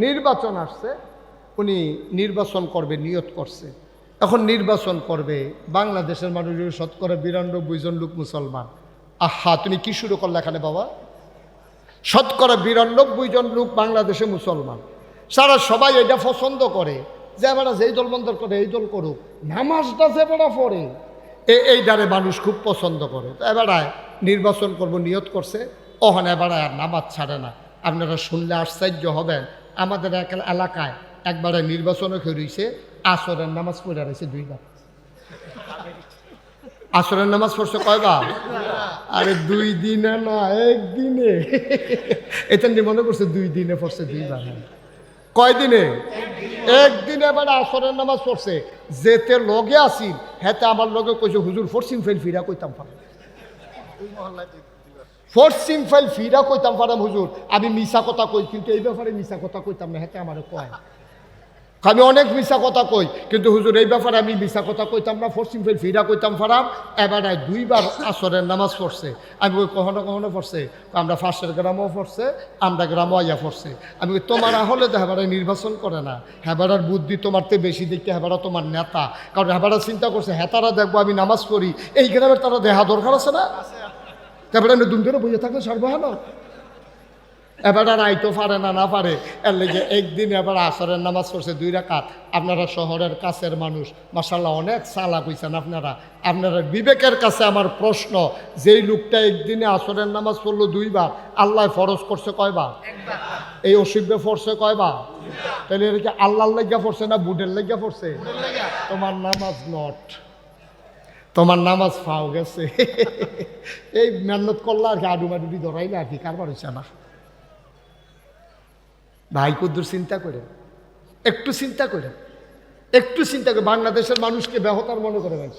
নির্বাচন আসছে, উনি নির্বাচন করবে নিয়ত করছে। এখন নির্বাচন করবে বাংলাদেশের মানুষের শতকরা 92 জন লোক মুসলমান। আহা, তুমি কি শুরু করলে এখানে বাবা? শতকরা 92 জন লোক বাংলাদেশে মুসলমান। সারা সবাই এটা পছন্দ করে যে এবারে যেই দল বন্ধ করে এই দল করুক, নামাজটা যে বেড়া পড়ে এই দ্বারে মানুষ খুব পছন্দ করে। তো এবারে নির্বাচন করব নিয়ত করছে, ওখানে এবারে আর নামাজ ছাড়ে না। আপনারা শুনলে আশ্চর্য হবেন, আমাদের এলাকায় একবারে নির্বাচনে হয়েছে, আসরের নামাজ পড়ে রয়েছে 2 বার। আসরের নামাজ পড়ছে কয়বার? আরে 2 দিনে না, 1 দিনে। এটা নিয়ে মনে করছে 2 দিনে পড়ছে 2 বার। কয় দিনে? 1 দিনে এবারে আসরের নামাজ পড়ছে। যেতে লগে আসিল হেতে আমার লগে কইছে, হুজুর পশ্চিম ফাইল ফিরা কইতাম পারে, পশ্চিম ফাইল ফিরা কইতাম পারাম হুজুর, আমি মিশা কথা কই কিন্তু এই ব্যাপারে মিশা কথা কইতাম না। হেতে আমার কয় আমি অনেক মিশা কথা কই কিন্তু হুজুর এই ব্যাপারে আমি মিশা কথা কইতাম না, পশ্চিম ফাইল ফিরা কইতাম পারাম। এবারে 2 বার আসরের নামাজ পড়ছে। আমি ওই কখনো কখনো পড়ছে, আমরা ফাঁসের গ্রামও পড়ছে, আমরা গ্রামও আইয়া পড়ছে। আমি তোমার হলে তো হেবারে নির্বাচন করে না, হেবারার বুদ্ধি তোমার তে বেশি দেখতে, হেবারা তোমার নেতা। কারণ হেবারা চিন্তা করছে হেতারা দেখবো আমি নামাজ পড়ি, এই গ্রামের তারা দেখা দরকার আছে না? তারপরে আমি দুম ধরে বইয়ে থাকলে সর্বহানো এবার আর আইতো পারে না, না পারে। এর লেগে একদিন এবার আসরের নামাজ পড়ছে 2 রাকাত। আপনারা শহরের কাছের মানুষ, মাশাআল্লাহ অনেক চালাক হইছেন আপনারা। আপনারা বিবেকের কাছে আমার প্রশ্ন, যেই লোকটা একদিনে আসরের নামাজ পড়লো 2 বার, আল্লাহ ফরজ করছে কয়বার? এই অসিবে পড়ছে কয়বার? তাহলে এটা কি আল্লাহর লেগা পড়ছে না বুডের লেগা পড়ছে? তোমার নামাজ নট, তোমার নামাজ ফাও গেছে। এই মেহনত করলে আর কি আডুমাডুডি ধরাইলে আর কি কারবার হয়েছে না। ভাই কদ্দুর চিন্তা করেন, একটু চিন্তা করেন, একটু চিন্তা করে। বাংলাদেশের মানুষকে বেহতার মনে করে, ভাই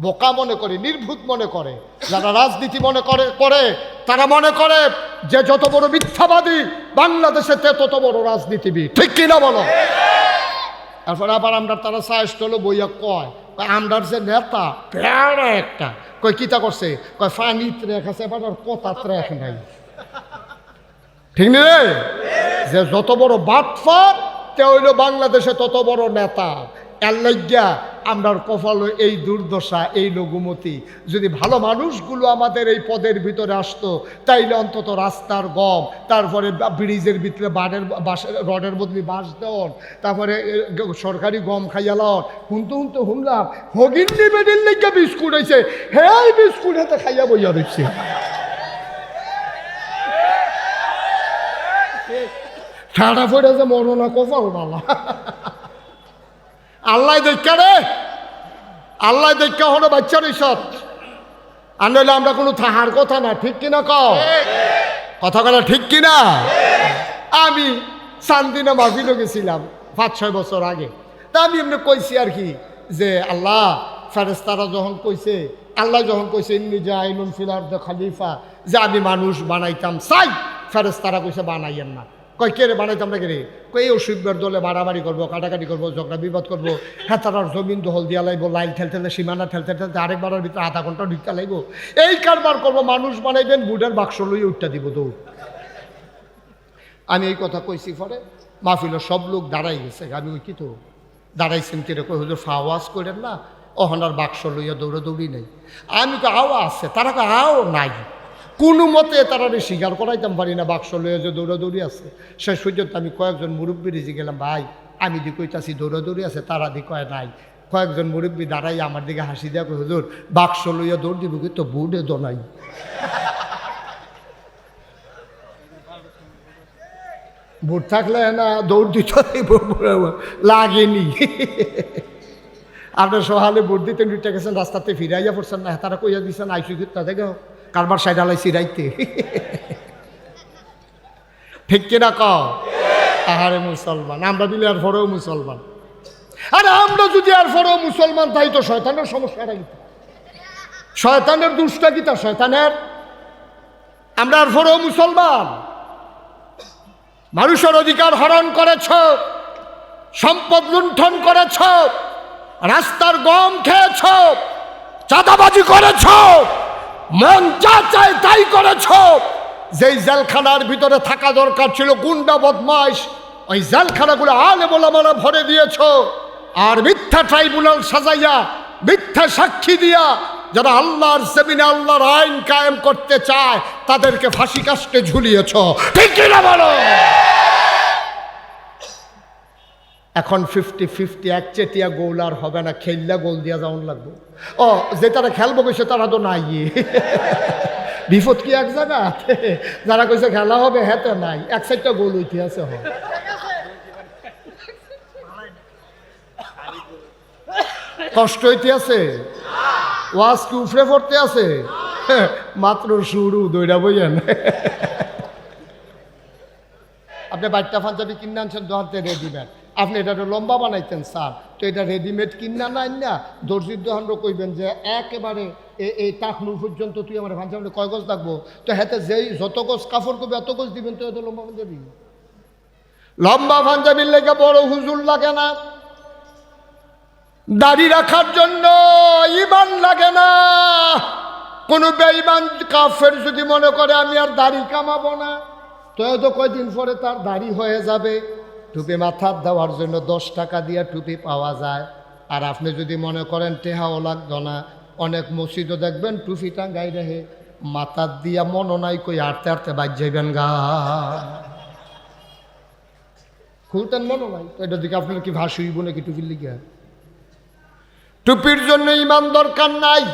বোকা মনে করে, নির্ভুত মনে করে। যারা রাজনীতি মনে করে তারা মনে করে যে যত বড় মিথ্যাবাদী বাংলাদেশে তত বড় রাজনীতিবিদ, ঠিক কিনা বলো? তারপরে আবার আমরা তারা সাহস হলো বইয়া কয় আমরার যে নেতা প্যারা একটা, কয় কিতা করছে, কয় ফানি ট্রেক আছে, এবার আর কথা ট্রেক নাই। ঠিক না রে? যে যত বড় বাটফার তে হইল বাংলাদেশে তত বড় নেতা। এর লাগিয়া আমরার কপাল এই দুর্দশা, এই লঘুমতি। যদি ভালো মানুষগুলো আমাদের এই পদের ভিতরে আসতো, তাইলে অন্তত রাস্তার গম, তারপরে ব্রিজের ভিতরে রডের বদলি বাঁশ দেওয়ান, তারপরে সরকারি গম খাইয়া লন। হুনতে হুনলাম হগিন্দি বেডির লাগিয়া বিস্কুট হয়েছে, হ্যাঁ বিস্কুট হাতে খাইয়া বইয়া দিচ্ছে। ঠাডা ফেটে যে মরনা কপাল বালা। আল্লাহ দেখা রে, আল্লাহ দেখা হলো বাচ্চার ইসত। আর নইলে আমরা কোনো থাহার কথা না, ঠিক কিনা কও? কথা কথা ঠিক কিনা? আমি চান্দিনা মাহফিলে গেছিলাম 5-6 বছর আগে। তা আমি এমনি কইছি আর কি যে আল্লাহ ফেরেশতারা যখন কইছে, আল্লাহ যখন কইছে ইন্নী জাইলুন ফিল আরদি খলিফা, যে আমি মানুষ বানাইতাম চাই, ফেরেশতারা কইছে বানাইয়েন না। কয় কে রে বানাইতাম না কে রে? কই অসুখের দলে বাড়াবাড়ি করবো, কাটাকাটি করবো, ঝগড়া বিবাদ করবো, হ্যাঁ তার জমিন দখল দিয়া লাগবো, লাইন ঠেলতে সীমানা ঠেলতে আরেকবারের ভিতরে আধা ঘন্টা ঢুকতে লাগবো, এই কারবার করবো। মানুষ বানাইবেন, বুডের বাক্স লইয়ে উঠতে দিব দৌড়। আমি এই কথা কইছি, পরে মাহফিলের সব লোক দাঁড়াই গেছে। আমি ওই কি তো দাঁড়াইছেন কিরে, কই হুজুর ফাওয়াজ করেন না, ওহনার বাক্স লইয়া দৌড়াদৌড়ি নেই। আমি তো আও আছে, তারা কে আও নাই। কোনো মতে তারা স্বীকার করাইতাম পারি না বাক্স লইয়া যে দৌড়াদৌড়ি আছে। শেষ পর্যন্ত আমি কয়েকজন মুরব্বী রেজে গেলাম, ভাই আমি দি কইতাছি দৌড়াদৌড়ি আছে, তারা দি কয় নাই। কয়েকজন মুরব্বী দাঁড়াই আমার দিকে হাসি দেওয়া, কই হুজুর বাক্স লইয়া দৌড় দিব কিন্তু বুড়ে দোনাই। বুট থাকলে না দৌড় দিত লাগেনি। আপনার সহালে ভোট দিতে উঠে গেছেন, রাস্তাতে ফিরাইয়া পড়ছেন না, তারা কইয়া দিচ্ছেন আইসি তাদের কারবার সাইড আলাইছি রাইতে। ঠিক কিনা ক? আহারে মুসলমান, আমরা দিলে আর পরেও মুসলমান। আরে আমরা যদি আর পরেও মুসলমান তাই তো শয়তানের সমস্যাটা কি? শয়তানের দুষ্টা কি তা শয়তানের? আমরা আর পরেও মুসলমান। মানুষের অধিকার হরণ করেছ, সম্পদ লুণ্ঠন করেছ, রাস্তার গম খেয়েছ, চাঁদাবাজি করেছ, মন যা চায় তাই করেছ। যেই জেলখানার ভিতরে থাকা দরকার ছিল গুন্ডা বদমাইশ, ওই জেলখানাগুলো আলেম ওলামারা ভরে দিয়েছ, আর মিথ্যা ট্রাইব্যুনাল সাজাইয়া মিথ্যা সাক্ষী দিয়া যারা আল্লাহর জমিনে আল্লাহর আইন কায়েম করতে চায় তাদেরকে ফাঁসি কাস্টে ঝুলিয়েছ, ঠিক কি না বলো? এখন 50-50 একচেটিয়া গোল আর হবে না, খেললা গোল দিয়া যাওয়ান লাগবে। ও যে তারা খেলবো কইছে তারা তো নাই, বিপদ কি এক জায়গা? যারা কইছে খেলা হবে হ্যাঁ তো নাই, এক সাইডটা গোল হইতে আছে। কষ্ট হইতে আছে, ওয়াজ কি উফরে পড়তে আছে? মাত্র শুরু, দইরা বইয়েন। আপনি বাচ্চা পাঞ্জাবি কিনে আনছেন দোকানতে রেডিমেড, আপনি এটা লম্বা বানাইতেন স্যার, তো এটা রেডিমেড কিনা নাই না, দর্জির দোকানও কইবেন যে একেবারে এই টাকনুর পর্যন্ত তুই আমার পাঞ্জাবি কয় গজ লাগবো, তো হাতে যেই যত গজ কাপড় করবে এত গজ দিবেন, তো এত লম্বা পাঞ্জাবি। লম্বা পাঞ্জাবির লেগে বড় হুজুর লাগে না, দাড়ি রাখার জন্য ঈমান লাগে না। কোন বেঈমান কাফের যদি মনে করে আমি আর দাড়ি কামাবো না, তো কয়দিন পরে তার দাড়ি হয়ে যাবে। টুপি মাথার দেওয়ার জন্য 10 টাকা দিয়ে টুপি পাওয়া যায়। আর আপনি যদি মনে করেন টেহাও লাগতো না, অনেক মসজিদও দেখবেন টুপি টাঙ্গাই রেহে মাথার দিয়া মনো নাই কই হাঁটতে হাঁটতে বাজ যাইবেন গা, খুলতেন মনো নাই, তো এটা দিকে আপনার কি ভাস হইব নাকি টুপির লিগে? টুপির জন্য ঈমান দরকার নাই,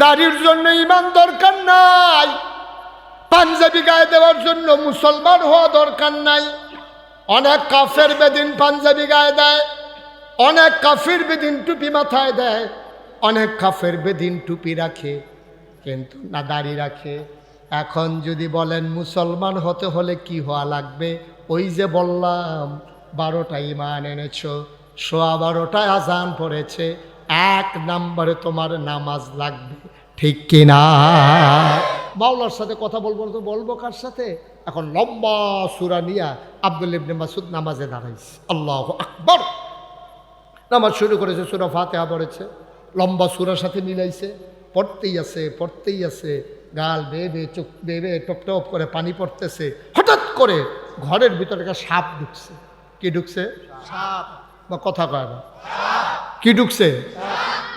দাড়ির জন্য ঈমান দরকার নাই, পাঞ্জাবি গায়ে দেওয়ার জন্য মুসলমান হওয়া দরকার নাই। অনেক কাফের বেদিন পাঞ্জাবি গায়ে দেয়, অনেক কাফির বেদিন টুপি মাথায় দেয়, অনেক কাফের বেদিন টুপি রাখে কিন্তু না দাড়ি রাখে। এখন যদি বলেন মুসলমান হতে হলে কি হওয়া লাগবে, ওই যে বললাম 12টা ঈমান এনেছো, 12:15 আজান পড়েছে, 1 নম্বরে তোমার নামাজ লাগবে, ঠিক কিনা? মাওলার সাথে কথা বলবো তো বলবো কার সাথে? এখন লম্বা সূরা নিয়া আব্দুল্লাহ ইবনে মাসউদ নামাজে দাঁড়াইছে, আল্লাহু আকবার, নামাজ শুরু করেছে, সূরা ফাতিহা পড়েছে, লম্বা সূরার সাথে মিলাইছে, পড়তেই আছে, গাল বেয়ে চোখ বেয়ে টপ টপ করে পানি পড়তেছে। হঠাৎ করে ঘরের ভিতরে একটা সাপ ঢুকছে। কি ঢুকছে? সাপ। বা কথা কয় না, কি ঢুকছে?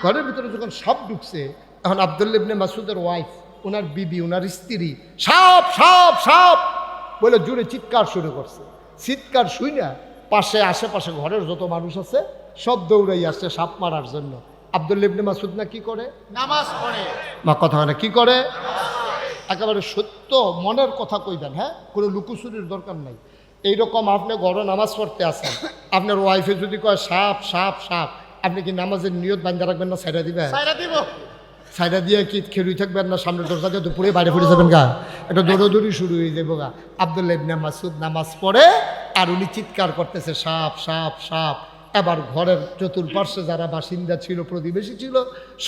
ঘরের ভিতরে যখন সাপ ঢুকছে, এখন আব্দুল্লাহ ইবনে মাসউদের ওয়াইফ, ওনার বিবি, ওনার স্ত্রী সাপ সাপ সাপ বলে জোরে চিৎকার শুরু করছে। চিৎকার শুই না পাশে আশেপাশে ঘরের যত মানুষ আছে সব দৌড়াই আসছে সাপ মারার জন্য। আব্দুল্লাহ ইবনে মাসউদ না কি করে? নামাজ পড়ে। বা কথা হয় না, কি করে? একেবারে সত্য মনের কথা কইবেন, হ্যাঁ, কোনো লুকোচুরির দরকার নাই। এইরকম আপনি ঘরে নামাজ পড়তে আসেন, আপনার ওয়াইফে যদি কয় সাপ সাপ সাপ, আপনি কি নামাজের নিয়ত বান্ধা রাখবেন না সাইডা দিবেন? সাইডা দিয়ে কি খেলুই থাকবেন না সামনে দরজা দিয়ে দুপুরে বাইরে ফুটে যাবেন গা? এটা দৌড়াদৌড়ি শুরু হয়ে যাবো গা। আব্দুল্লাহ ইবনে মাসউদ নামাজ পড়ে আর উনি চিৎকার করতেছে সাপ সাপ সাপ। এবার ঘরের চতুর্পার্শ্বে যারা বাসিন্দা ছিল, প্রতিবেশী ছিল,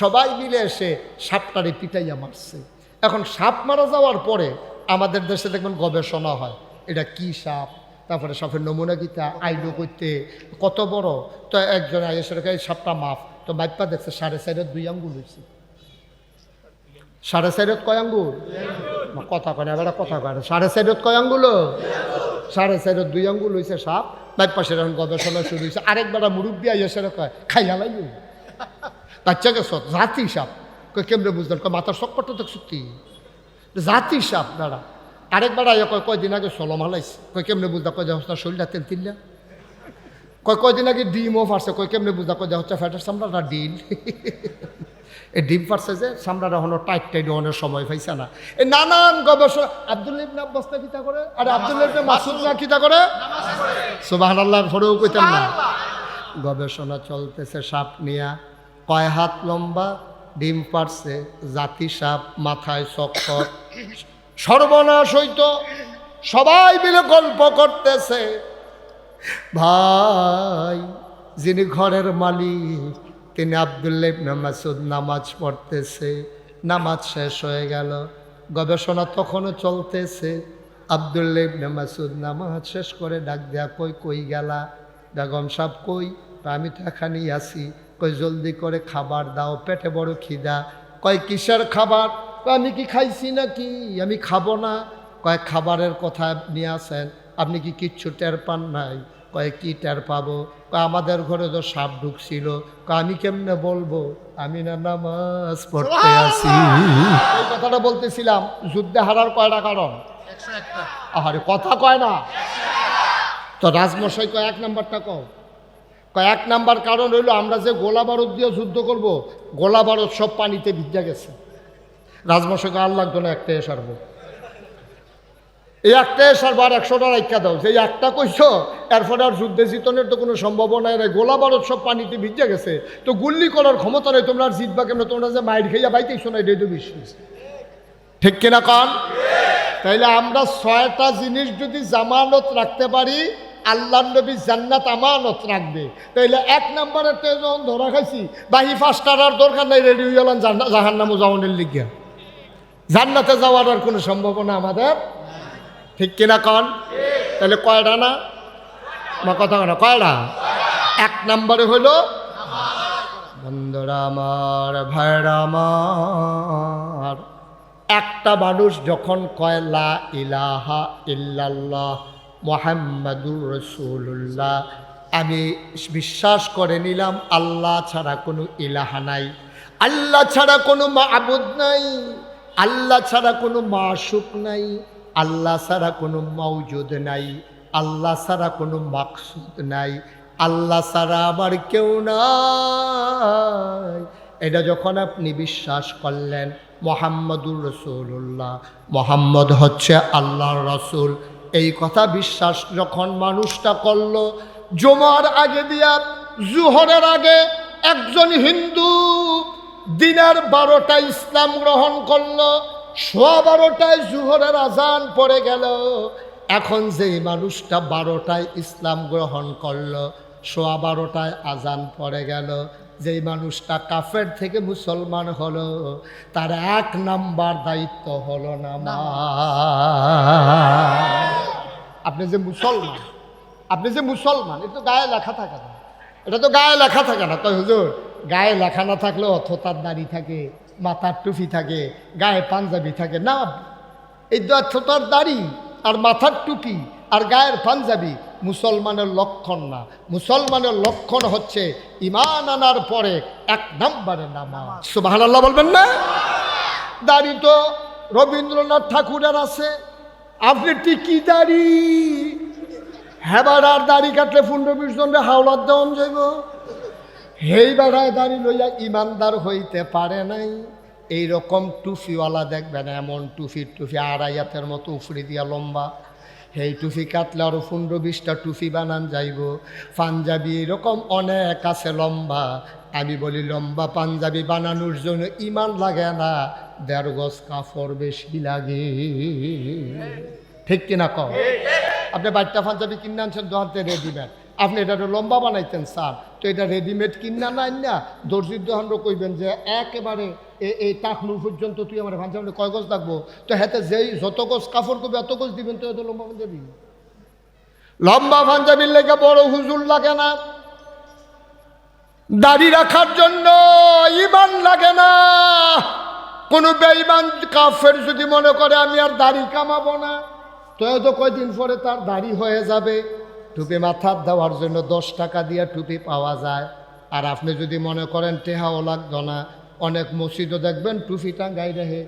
সবাই মিলে এসে সাপটারে পিটাইয়া মারছে। এখন সাপ মারা যাওয়ার পরে আমাদের দেশে দেখবেন গবেষণা হয়, এটা কি সাপ, তারপরে সাপের নমুনা গীতা আইলো করতে কত বড়। তো একজন আইসের কাছে সাপটা মাপ, তো মাইপা দেখছে 4.5 2 আঙ্গুল হয়েছে। 4.5 কয় আঙ্গুল? কথা কয় না, এবার কথা কয় না। 4.5 কয় আঙ্গুল? 4.5 2 আঙ্গুল হয়েছে সাপ। বাইর পাশে এখন গবেষণা শুরু হয়েছে। আরেকবার মুরব্বী আইসের কয় খাইয়া লাগবে বাচ্চা গেছ জাতি সাপ। কয় কেমনে বুঝলেন? কয় মাথার চক্করটা তো সত্যি জাতি সাপ দাঁড়া। আরেকবার আইয়া কয় কয়দিন আগে সলম হালাইছে। কয় কেমনে বুঝদা? কয় দেহ শরীরটা তেল তিল্লা। কয়দিন আগে ডিমও ফারছে। কয় কেমনে বুঝদা? কয় দেহ ফ্যাটের চামড়াটা ডিল। এই ডিম ফারছে যে চামড়াটা হলো টাইট টাইট অনেক সময় পাইছে না। এই নানান গবেষণা। আব্দুল্লাহ ইবনে আব্বাস না কিতা করে? আরে আব্দুল্লাহ ইবনে মাসউদ না কিতা করে? সুবহানাল্লাহ পড়েও কইতেন না। গবেষণা চলতেছে সাপ নিয়া। কয় হাত লম্বা, ডিম পারছে, জাতি সাপ, মাথায় চক্কর, সর্বনাশ হইত। সবাই মিলে গল্প করতেছে। ভাই যিনি ঘরের মালিক তিনি আব্দুল্লাহ ইবনে মাসউদ নামাজ পড়তেছে। নামাজ শেষ হয়ে গেল, গবেষণা তখনও চলতেছে। আব্দুল্লাহ ইবনে মাসউদ নামাজ শেষ করে ডাক দেয়া, কই গেলা? বেগম সাহেব কই? আমি তো এখানেই আছি। কই জলদি করে খাবার দাও, পেটে বড় খিদা। কয় কিসের খাবার? আমি কি খাইছি নাকি? আমি খাবো না। কয় খাবারের কথা নিয়ে আসেন। আপনি কি কিচ্ছু টের পান নাই? কয় কি টের পাবো? কয় আমাদের ঘরে তো সাপ ঢুকছিল। কয় আমি কেমনে বলবো, আমি না নামাজ পড়তে আসি। এই কথাটা বলতেছিলাম, যুদ্ধে হারার কয়টা কারণ? আরে কথা কয় না তো। রাজমশাই কয় এক নাম্বারটা কয় এক নাম্বার কারণ হইলো আমরা যে গোলা বারুদ দিয়ে যুদ্ধ করব, গোলা বারুদ সব পানিতে ভিজা গেছে। রাজমশাই কয় আল্লাহ না একটা সারবো, এই একটা সারবো আর 100টা রাইখা দাও। যে একটা কইছো এরপরে আর যুদ্ধে জিতনের তো কোনো সম্ভাবনা নাই, গোলা বারুদ সব পানিতে ভিজা গেছে, তো গুল্লি করার ক্ষমতা নেই, তোমরা আর জিতবা কেমন? তোমরা যে মাইর খাইয়া বাইতেইছো না, এটাই তো বিশ্বাস, ঠিক কিনা কন? তাইলে আমরা 6টা জিনিস যদি জামানত রাখতে পারি, আল্লাহ নবী জান্নাত আমানত রাখবে। তাইলে 1 নম্বরের যখন ধরা খাইছি, বাহি 5টার আর দরকার নাই, রেডি হয়ে গেলাম জাহান্নামে যাওয়ানের লিগিয়া। জান্নাতে যাওয়ার আর কোনো সম্ভাবনা আমাদের, ঠিক কিনা কন? তাহলে কয়টা না কথা কেন, কয়টা? 1 নম্বরে হইল বন্ধুরা আমার, ভাইরা আমার, একটা মানুষ যখন কয় লা ইলাহা ইল্লাল্লাহ মুহাম্মাদুর রাসূলুল্লাহ, আমি বিশ্বাস করে নিলাম আল্লাহ ছাড়া কোনো ইলাহা নাই, আল্লাহ ছাড়া কোনো মাবুদ নাই, আল্লাহ ছাড়া কোনো মাশুক নাই, আল্লাহ ছাড়া কোনো মওজুদ নাই, আল্লাহ ছাড়া কোনো মাকসুদ নাই, আল্লাহ ছাড়া আমার কেউ নাই। এটা যখন আপনি বিশ্বাস করলেন মুহাম্মাদুর রাসূলুল্লাহ, মুহাম্মদ হচ্ছে আল্লাহর রাসূল, এই কথা বিশ্বাস যখন মানুষটা করল, জুমার আগে দিয়া জোহরের আগে একজন হিন্দু দিনের 12টায় ইসলাম গ্রহণ করলো, 12:15 জোহরের আজান পড়ে গেল। এখন যেই মানুষটা 12টায় ইসলাম গ্রহণ করলো, 12:15 আজান পড়ে গেল, যেই মানুষটা কাফের থেকে মুসলমান হলো, তার 1 নাম্বার দায়িত্ব হলো নামাজ। আপনি যে মুসলমান, এটা তো গায়ে লেখা থাকে না, এটা তো গায়ে লেখা থাকে না। কয় হুজুর, গায়ে লেখা না থাকলেও অথতার দাড়ি থাকে, মাথার টুপি থাকে, গায়ে পাঞ্জাবি থাকে না। এই অথতার দাড়ি আর মাথার টুপি আর গায়ের পাঞ্জাবি মুসলমানের লক্ষণ না। মুসলমানের লক্ষণ হচ্ছে ঈমান আনার পরে 1 নম্বরে নামাজ। সুবহানাল্লাহ বলবেন না? দাড়ি তো রবীন্দ্রনাথ ঠাকুরের আছে, আপনি টিকি দাড়ি, হেবার আর দাড়ি কাটলে 15-20 জনরে হাওলাত দেওয়ান যাইব। হেই বেড়ায় দাড়ি লইয়া ইমানদার হইতে পারে নাই। এইরকম টুফিওয়ালা দেখবেন, এমন টুপি 2.5 হাতের মতো উফরি দিয়া লম্বা, এই টুপি কাটলে আরো 15-20টা টুপি বানান যাইব। পাঞ্জাবি এরকম অনেক আছে লম্বা। আমি বলি লম্বা পাঞ্জাবি বানানোর জন্য ইমান লাগে না, 1.5 গজ কাপড় বেশি লাগে, ঠিক কিনা কম? আপনি বাচ্চা পাঞ্জাবি কিনে আনছেন দোকানতে রেডিমেড, আপনি এটা লম্বা বানাইতেন স্যার, তো এটা রেডিমেড কিনা নাই না, দর্জির দোকান কইবেন যে একেবারে এই টাকনুর পর্যন্ত তুই আমার পাঞ্জাবি কয় গজ লাগবো, তো হাতে যেই যত গজ কাপড় করবে এত গজ দিবেন, তো এত লম্বা পাঞ্জাবি। লম্বা পাঞ্জাবির লেগে বড় হুজুর লাগে না, দাড়ি রাখার জন্য ইমান লাগে না। কোনো বেঈমান কাফের যদি মনে করে আমি আর দাড়ি কামাবো না, তো কয়দিন পরে তার দাড়ি হয়ে যাবে। টুপি মাথার দেওয়ার জন্য 10 টাকা দিয়ে টুপি পাওয়া যায়। আর আপনি যদি মনে করেন টেহাও লাগতো না, অনেক মসজিদও দেখবেন টুপি টাঙ্গাই রেহে,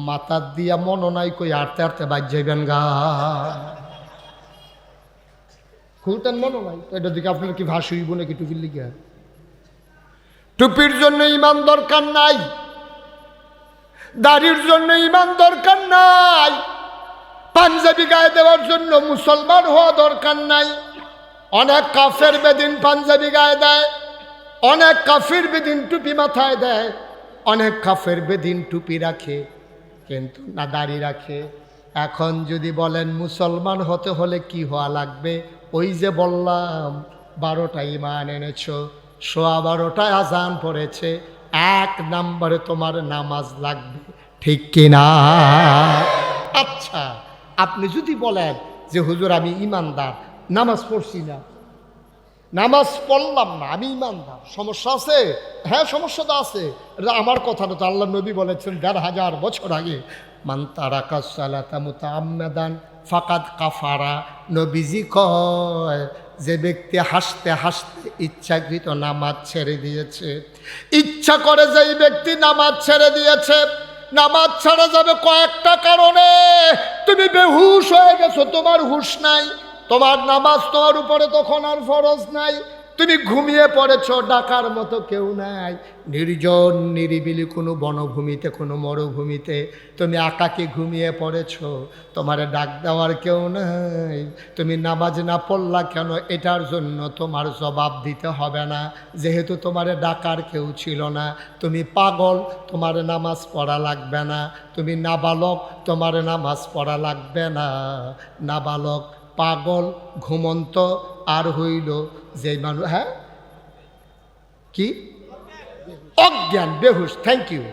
মাথার দিয়া মনো নাই কই আটতে আটতে বাজ যাইবেন গা, খুলতেন মনো নাই, তো এটা দিকে আপনার কি ভাস হইব নাকি টুপির লিগে? টুপির জন্য ইমান দরকার নাই, দাড়ির জন্য ইমান দরকার নাই, পাঞ্জাবি গায়ে দেওয়ার জন্য মুসলমান হওয়া দরকার নাই। অনেক কাফের বেদিন পাঞ্জাবি গায়ে দেয়, অনেক কাফির বেদিন টুপি মাথায় দেয়, অনেক কাফের বেদিন টুপি রাখে কিন্তু না দাড়ি রাখে। এখন যদি বলেন মুসলমান হতে হলে কি হওয়া লাগবে, ওই যে বললাম 12টায় ঈমান এনেছো, 12:15 আজান পড়েছে, 1 নম্বরে তোমার নামাজ লাগবে, ঠিক কিনা? আচ্ছা, আপনি যদি বলেন যে হুজুর আমি ইমানদার, নামাজ পড়ছি না, নামাজ পড়লাম না, আমি ইমানদার, সমস্যা আছে? হ্যাঁ সমস্যা তো আছে, এটা আমার কথা না, তো আল্লাহ নবী বলেছেন 1500 বছর আগে, মান তারাকা সালাতা মুতাআম্মাদান ফাকাদ কাফারা। নবীজি কয় যে ব্যক্তি হাসতে হাসতে ইচ্ছাকৃত নামাজ ছেড়ে দিয়েছে, ইচ্ছা করে যেই ব্যক্তি নামাজ ছেড়ে দিয়েছে, নামাজ ছাড়া যাবে কয়েকটা কারণে। তুমি বেহুশ হয়ে গেছো, তোমার হুঁশ নাই, তোমার নামাজ তোমার উপরে তখন আর ফরজ নাই, তুমি ঘুমিয়ে পড়েছ, ডাকার মতো কেউ নাই, নির্জন নিরিবিলি কোনো বনভূমিতে, কোনো মরুভূমিতে তুমি একাকী ঘুমিয়ে পড়েছ, তোমার ডাক দেওয়ার কেউ নাই। তুমি নামাজ না পড়লা কেন, এটার জন্য তোমার জবাব দিতে হবে না, যেহেতু তোমার ডাকার কেউ ছিল না। তুমি পাগল, তোমার নামাজ পড়া লাগবে না। তুমি নাবালক, তোমার নামাজ পড়া লাগবে না। নাবালক, পাগল, ঘুমন্ত আর হইল যে মানুষ, হ্যাঁ কি অজ্ঞান, বেহুশ। Thank you.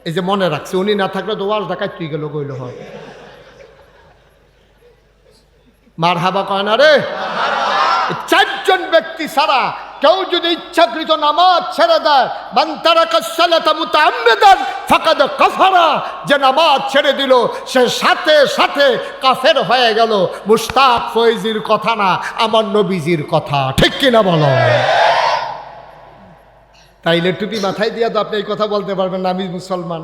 এই যে মনে রাখছে, উনি না থাকলে তো ওয়াজ ঢাকায় তুই গেল গইল হয়। মার হাবা কয় না রে। চারজন ব্যক্তি ছাড়া কেউ যদি ইচ্ছাকৃত নামাজ ছেড়ে দেয়, মান তারাকা সালাতা মুতাআম্মিদান ফাকাদ কাফারা, যে নামাজ ছেড়ে দিল সে সাথে সাথে কাফের হয়ে গেল। মুশতাক ফয়জির কথা না, আমার নবীজির কথা, ঠিক কিনা বলো? তাইলে টুপি মাথায় দিয়া তো আপনি এই কথা বলতে পারবেন না আমি মুসলমান।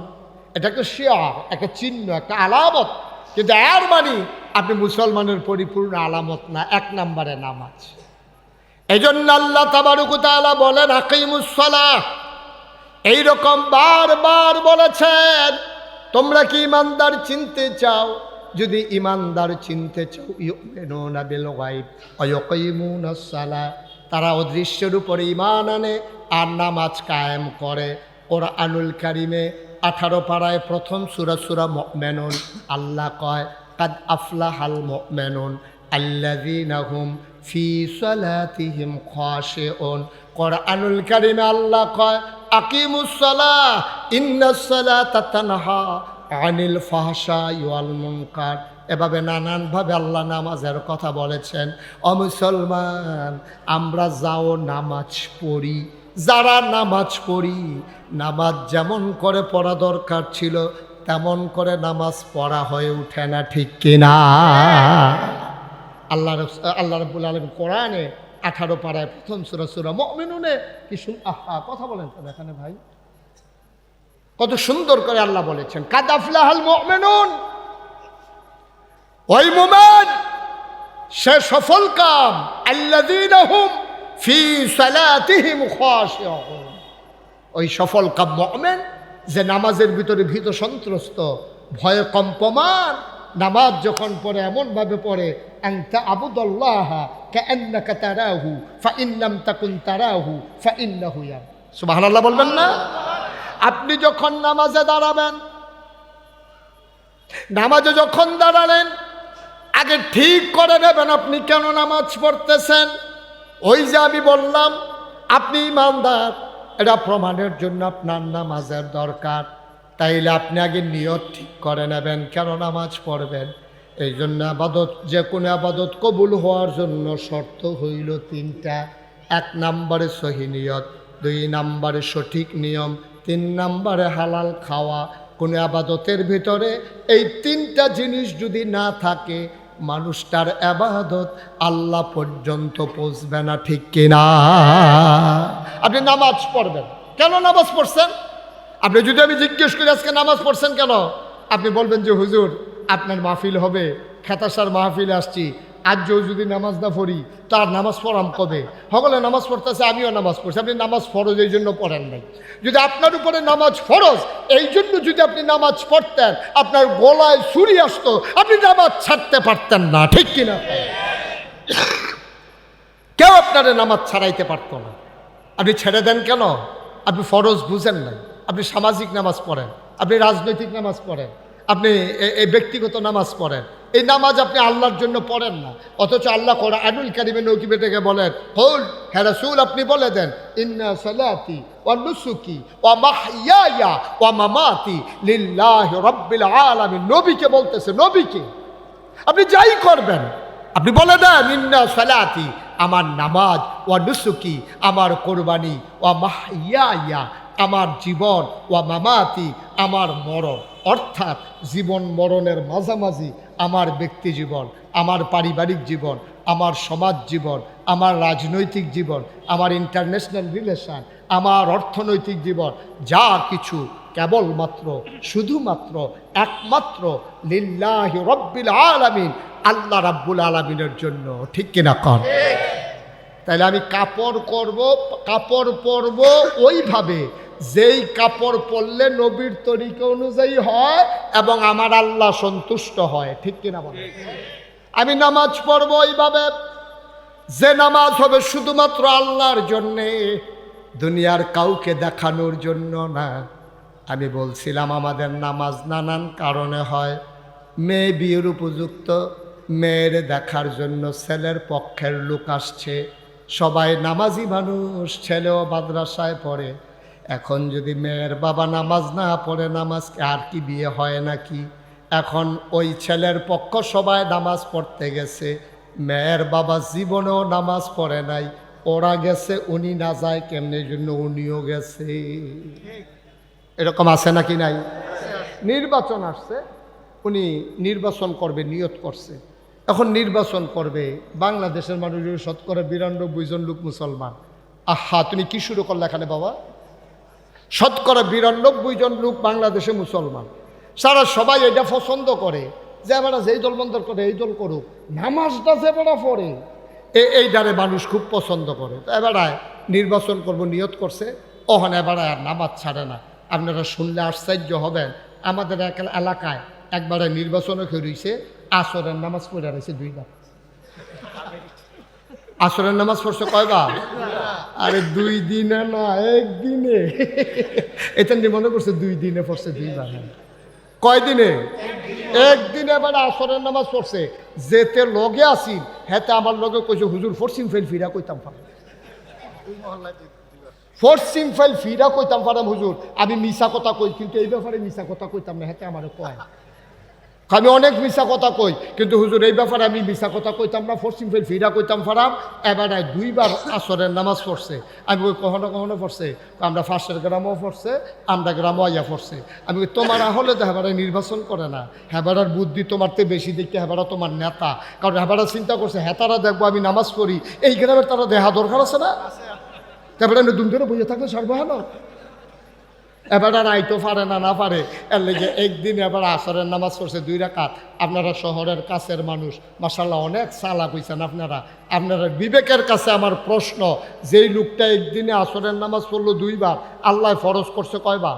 এটা একটা শিয়ার, একটা চিহ্ন, একটা আলামত, কিন্তু এর মানে আপনি মুসলমানের পরিপূর্ণ আলামত না। এক নম্বরে নামাজ। এই জন্য আল্লাহ তাবারক ওয়া তাআলা বলেন আকিমুস সালাহ, এইরকম বারবার বলেছেন। তোমরা কি ইমানদার চিনতে চাও? যদি ইমানদার চিনতে চাও, ইউমিনুনা বিল গায়ব ওয়া ইয়াকিমুনাস সালাহ, তারা অদৃশ্যের উপরে ঈমান আনে আর নামাজ কায়েম করে। কোরআনুল কারীমে 18 পারায় প্রথম সূরা সূরা মুমিনুন আল্লাহ কয় কাদ আফলাহাল মুমিনুন আল্লাযীনা হুম ফি সালাতিহিম খাশিউন। কোরআনুল কারীমে আল্লাহ কয় আকিমুস সালাহ ইন্নাস সালাতা তানহা আনিল ফাহশাই ওয়াল মুনকার। এভাবে নানানভাবে আল্লাহ নামাজের কথা বলেছেন। ও মুসলমান, আমরা যাও নামাজ পড়ি, যারা নামাজ পড়ি, নামাজ যেমন করে পড়া দরকার ছিল তেমন করে নামাজ পড়া হয়ে ওঠে না, ঠিক কিনা? আল্লাহ রাব্বুল আলামিন কোরআনে 18 পারায় প্রথম সূরা সূরা মুমিনুনে কি কথা বলেন তো এখানে ভাই, কত সুন্দর করে আল্লাহ বলেছেন কাদ আফলাহাল মুমিনুন। ওই মুমিন সে সফল কাম, আল্লাযীনা হুম ফি সালাতিহিম খাশিউন। ওই সফল কাম মুমিন যে নামাজের ভিতরে ভীত সন্ত্রস্ত, ভয়ে কম্পমান, নামাজ যখন পড়ে এমনভাবে পড়ে আনতা আবুদুল্লাহ কাআন্নাকা তারাহু ফাইন লাম তাকুন তারাহু ফাইন্নাহু ইয়ারা। সুবহানাল্লাহ বলবেন না? আপনি যখন নামাজে দাঁড়াবেন, নামাজে যখন দাঁড়ালেন আগে ঠিক করে নেবেন আপনি কেন নামাজ পড়তেছেন। ওই যে আমি বললাম আপনি ইমানদার, এটা প্রমাণের জন্য আপনার নামাজের দরকার। তাইলে আপনি আগে নিয়ত ঠিক করে নেবেন কেন নামাজ পড়বেন। এই জন্য আবাদত, যে কোনো আবাদত কবুল হওয়ার জন্য শর্ত হইল 3টা। 1 নম্বরে সহি নিয়ত, 2 নম্বরে সঠিক নিয়ম, 3 নম্বরে হালাল খাওয়া। কোনো আবাদতের ভিতরে এই 3টা জিনিস যদি না থাকে, মানুষটার আবাদত আল্লাহ পর্যন্ত পৌঁছবে না, ঠিক কিনা? আপনি নামাজ পড়বেন, কেন নামাজ পড়ছেন? আপনি যদি আমি জিজ্ঞেস করি আজকে নামাজ পড়ছেন কেন, আপনি বলবেন যে হুজুর আপনার মাহফিল হবে, খেতাসার মাহফিলে আসছি, আজও যদি নামাজ না পড়ি তার নামাজ পড়াম কবে? সকলে নামাজ পড়তেছে, আমিও নামাজ পড়ছি। আপনি নামাজ ফরজ এই জন্য পড়েন নাই। যদি আপনার উপরে নামাজ ফরজ এই জন্য যদি আপনি নামাজ পড়তেন, আপনার গলায় ছুরি আসতো, আপনি নামাজ ছাড়তে পারতেন না, ঠিক কিনা? কেউ আপনার নামাজ ছাড়াইতে পারতো না। আপনি ছেড়ে দেন কেন? আপনি ফরজ বুঝেন নাই। আপনি সামাজিক নামাজ পড়েন, আপনি রাজনৈতিক নামাজ পড়েন, আপনি এই ব্যক্তিগত নামাজ পড়েন, এই নামাজ আপনি আল্লাহর জন্য পড়েন না। অথচ আল্লাহ কোরআনুল কারীমে নকিবে থেকে বলেন, কুল হে রাসূল আপনি বলে দেন ইন্না সালাতি ওয়া নুসুকি ওয়া মাহইয়ায়া ওয়া মামাতি লিল্লাহি রাব্বিল আলামিন। নবীকে বলতেছে, নবীকে আপনি যাই করবেন আপনি বলে দেন ইন্না সালাতি আমার নামাজ, ওয়া নুসুকি আমার কোরবানি, ওয়া মাহইয়ায়া আমার জীবন, ওয়া মামাতি আমার মরণ। অর্থাৎ জীবন মরণের মাঝামাঝি আমার ব্যক্তি জীবন, আমার পারিবারিক জীবন, আমার সমাজ জীবন, আমার রাজনৈতিক জীবন, আমার ইন্টারন্যাশনাল রিলেশন, আমার অর্থনৈতিক জীবন, যা কিছু কেবলমাত্র শুধুমাত্র একমাত্র লিল্লাহি রব্বিল আলামিন, আল্লাহ রাব্বুল আলামিনের জন্য। ঠিক কিনা কর? তাহলে আমি কাপড় পরব ওইভাবে যেই কাপড় পরলে নবীর তরিকা অনুযায়ী হয় এবং আমার আল্লাহ সন্তুষ্ট হয়। ঠিক কিনা বলে? আমি নামাজ পড়ব ওইভাবে যে নামাজ হবে শুধুমাত্র আল্লাহর জন্যে, দুনিয়ার কাউকে দেখানোর জন্য না। আমি বলছিলাম আমাদের নামাজ নানান কারণে হয়। মেয়ে বিয়ের উপযুক্ত, মেয়ের দেখার জন্য ছেলের পক্ষের লোক আসছে, সবাই নামাজি মানুষ, ছেলেও মাদ্রাসায় পড়ে। এখন যদি মেয়ের বাবা নামাজ না পড়ে, নামাজ আর কি বিয়ে হয় নাকি? এখন ওই ছেলের পক্ষ সবাই নামাজ পড়তে গেছে, মেয়ের বাবা জীবনেও নামাজ পড়ে নাই, ওরা গেছে, উনি না যায় কেমনে, জন্য উনিও গেছে। এরকম আছে নাকি নাই? নির্বাচন আসছে, উনি নির্বাচন করবে, নিয়ত করছে। এখন নির্বাচন করবে, বাংলাদেশের মানুষের 92% জন লোক মুসলমান। আহা, তুমি কি শুরু করলে এখানে বাবা? 92% জন লোক বাংলাদেশে মুসলমান। সারা সবাই এটা পছন্দ করে যে এবার যেই দল বন্ধ করে এই দল করুক, নামাজটা যে বেড়া পড়ে এই দ্বারে মানুষ খুব পছন্দ করে। তো এবারায় নির্বাচন করব নিয়ত করছে, ওখানে এবারায় আর নামাজ ছাড়ে না। আপনারা শুনলে আশ্চর্য হবেন, আমাদের এলাকায় একবারে নির্বাচনে হয়েছে, আসরের নামাজ পড়ে রয়েছে 2 বার। আসরের নামাজ পড়ছে কয়বার? আরে 2 দিনে না, 1 দিনে। এটা নিয়ে মনে করছে 2 দিনে পড়ছে 2 বার। কয় দিনে? 1 দিনে এবার আসরের নামাজ পড়ছে। যেতে লগে আসিল হেতে আমার লগে কইছে, হুজুর পশ্চিম ফাইল ফিরা কইতাম পারাম, পশ্চিম ফাইল ফিরা কইতাম পারাম হুজুর। আমি মিশা কথা কই, কিন্তু এই ব্যাপারে মিশা কথা কইতাম না, হেতে আমার কয় আমি অনেক মিশা কথা কই, কিন্তু হুজুর এই ব্যাপারে আমি মিশা কথা কইতাম না, পশ্চিম ফাইল ফিরা কইতাম পারাম। এবার 2 বার আসরের নামাজ পড়ছে। আমি ওই কখনো কখনো পড়ছে, আমরা ফার্স্টের গ্রামও পড়ছে, আমরা গ্রামও আইয়া পড়ছে। আমি তোমার হলে তো হেবারা নির্বাচন করে না, হেবারার বুদ্ধি তোমার তো বেশি দেখতে, হেবারা তোমার নেতা। কারণ হেবারা চিন্তা করছে হেতারা দেখবো আমি নামাজ পড়ি, এই গ্রামের তারা দেখা দরকার আছে না, তারপরে আমি দুম ধরে বসে থাকলে সর্বহান। এবার আর আইতো পারে না, না পারে, এর লেগে একদিন এবার আসরের নামাজ পড়ছে 2 রাকাত। আপনারা শহরের কাছের মানুষ, মাশাআল্লাহ অনেক চালাক হইছেন আপনারা। আপনারা বিবেকের কাছে আমার প্রশ্ন, যেই লোকটা একদিনে আসরের নামাজ পড়লো 2 বার, আল্লাহ ফরজ করছে কয়বার?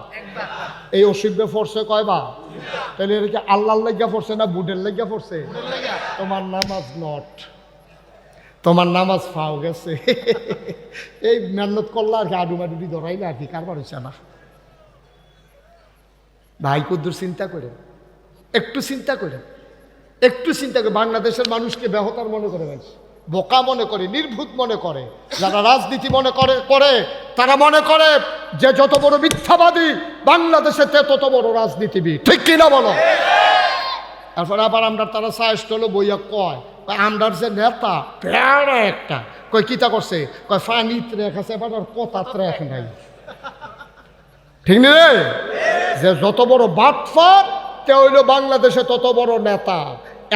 এই অসিবে পড়ছে কয়বার? তাহলে এটা কি আল্লাহর লাগিয়া পড়ছে না বুডের লাগিয়া পড়ছে? তোমার নামাজ নট, তোমার নামাজ ফাও গেছে। এই মেহনত করলা আর কি, আডুমাডুডি ধরাইলে আর কি, কারবার হইছে না। ভাই কুদ্দুর চিন্তা করে, একটু চিন্তা করে, একটু চিন্তা করে। বাংলাদেশের মানুষকে বেহতার মনে করে, বোকা মনে করে, নির্ভুত মনে করে। যারা রাজনীতি মনে করে তারা মনে করে যে যত বড় মিথ্যাবাদী বাংলাদেশে তত বড় রাজনীতিবিদ। ঠিক কিনা বলো? তারপরে আবার আমরা তারা সাহস হলো বইয়া কয়, আমরার যে নেতা প্যারা একটা, কয় কিতা করছে, কয় ফানি ট্রেক আছে, এবার আর কথা ট্রেক নাই। ঠিক না রে? যে যত বড় বাটফার তে হইল বাংলাদেশে তত বড় নেতা।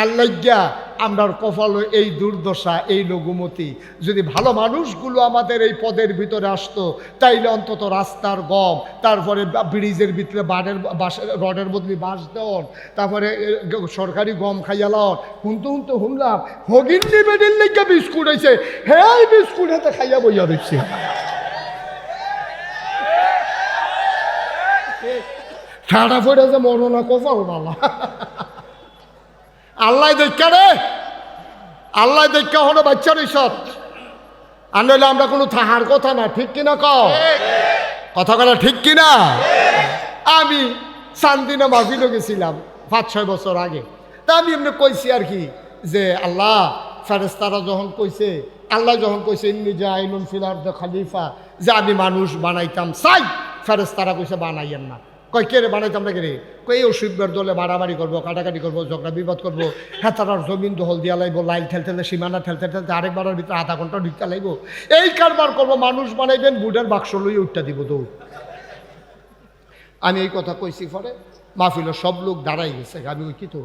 এর লাগিয়া আমরার কপাল এই দুর্দশা, এই লঘুমতি। যদি ভালো মানুষগুলো আমাদের এই পদের ভিতরে আসতো, তাইলে অন্তত রাস্তার গম, তারপরে ব্রিজের ভিতরে রডের বদলি বাঁশ দেওয়ান, তারপরে সরকারি গম খাইয়া লন। হুনতে হুনলাম হগিন্দি বেডির লেগে বিস্কুট হয়েছে, হ্যাঁ বিস্কুট হাতে খাইয়া বইয়া দিচ্ছে। ঠাডা পড়ে যে মরনা কপাল বালা। আল্লাহ দেখা রে, আল্লাহ দেখা হলো বাচ্চার ইসত। আর নইলে আমরা কোনো থাহার কথা না। ঠিক কিনা কও? কথা বলা ঠিক কিনা? আমি চান্দিনা মাহফিলে গেছিলাম 5-6 বছর আগে। তা আমি এমনি কইছি আর কি, যে আল্লাহ ফেরেশতারা যখন কইছে, আল্লাহ যখন কইছে ইন্নী জাইলুন ফিল আরদি খলিফা, যে আমি মানুষ বানাইতাম চাই, ফেরেশতারা কইছে বানাইয়েন না। কয় কে রে বানাইতাম না, কে রে? কই অসুখের দলে মারামারি করবো, কাটাকাটি করবো, ঝগড়া বিবাদ করবো, হেতারার জমিন দখল দিয়া লাইব, লাইন ঠেলতে সীমানা ঠেলতে আরেকবারের ভিতরে আধা ঘন্টা ঢুকতে লাইব, এই কারবার করবো। মানুষ বানাইবেন, বুডের বাক্স লইয়ে উঠটা দিব দৌড়। আমি এই কথা কইছি পরে মাহফিলের সব লোক দাঁড়াই গেছে। আমি ওই কি তো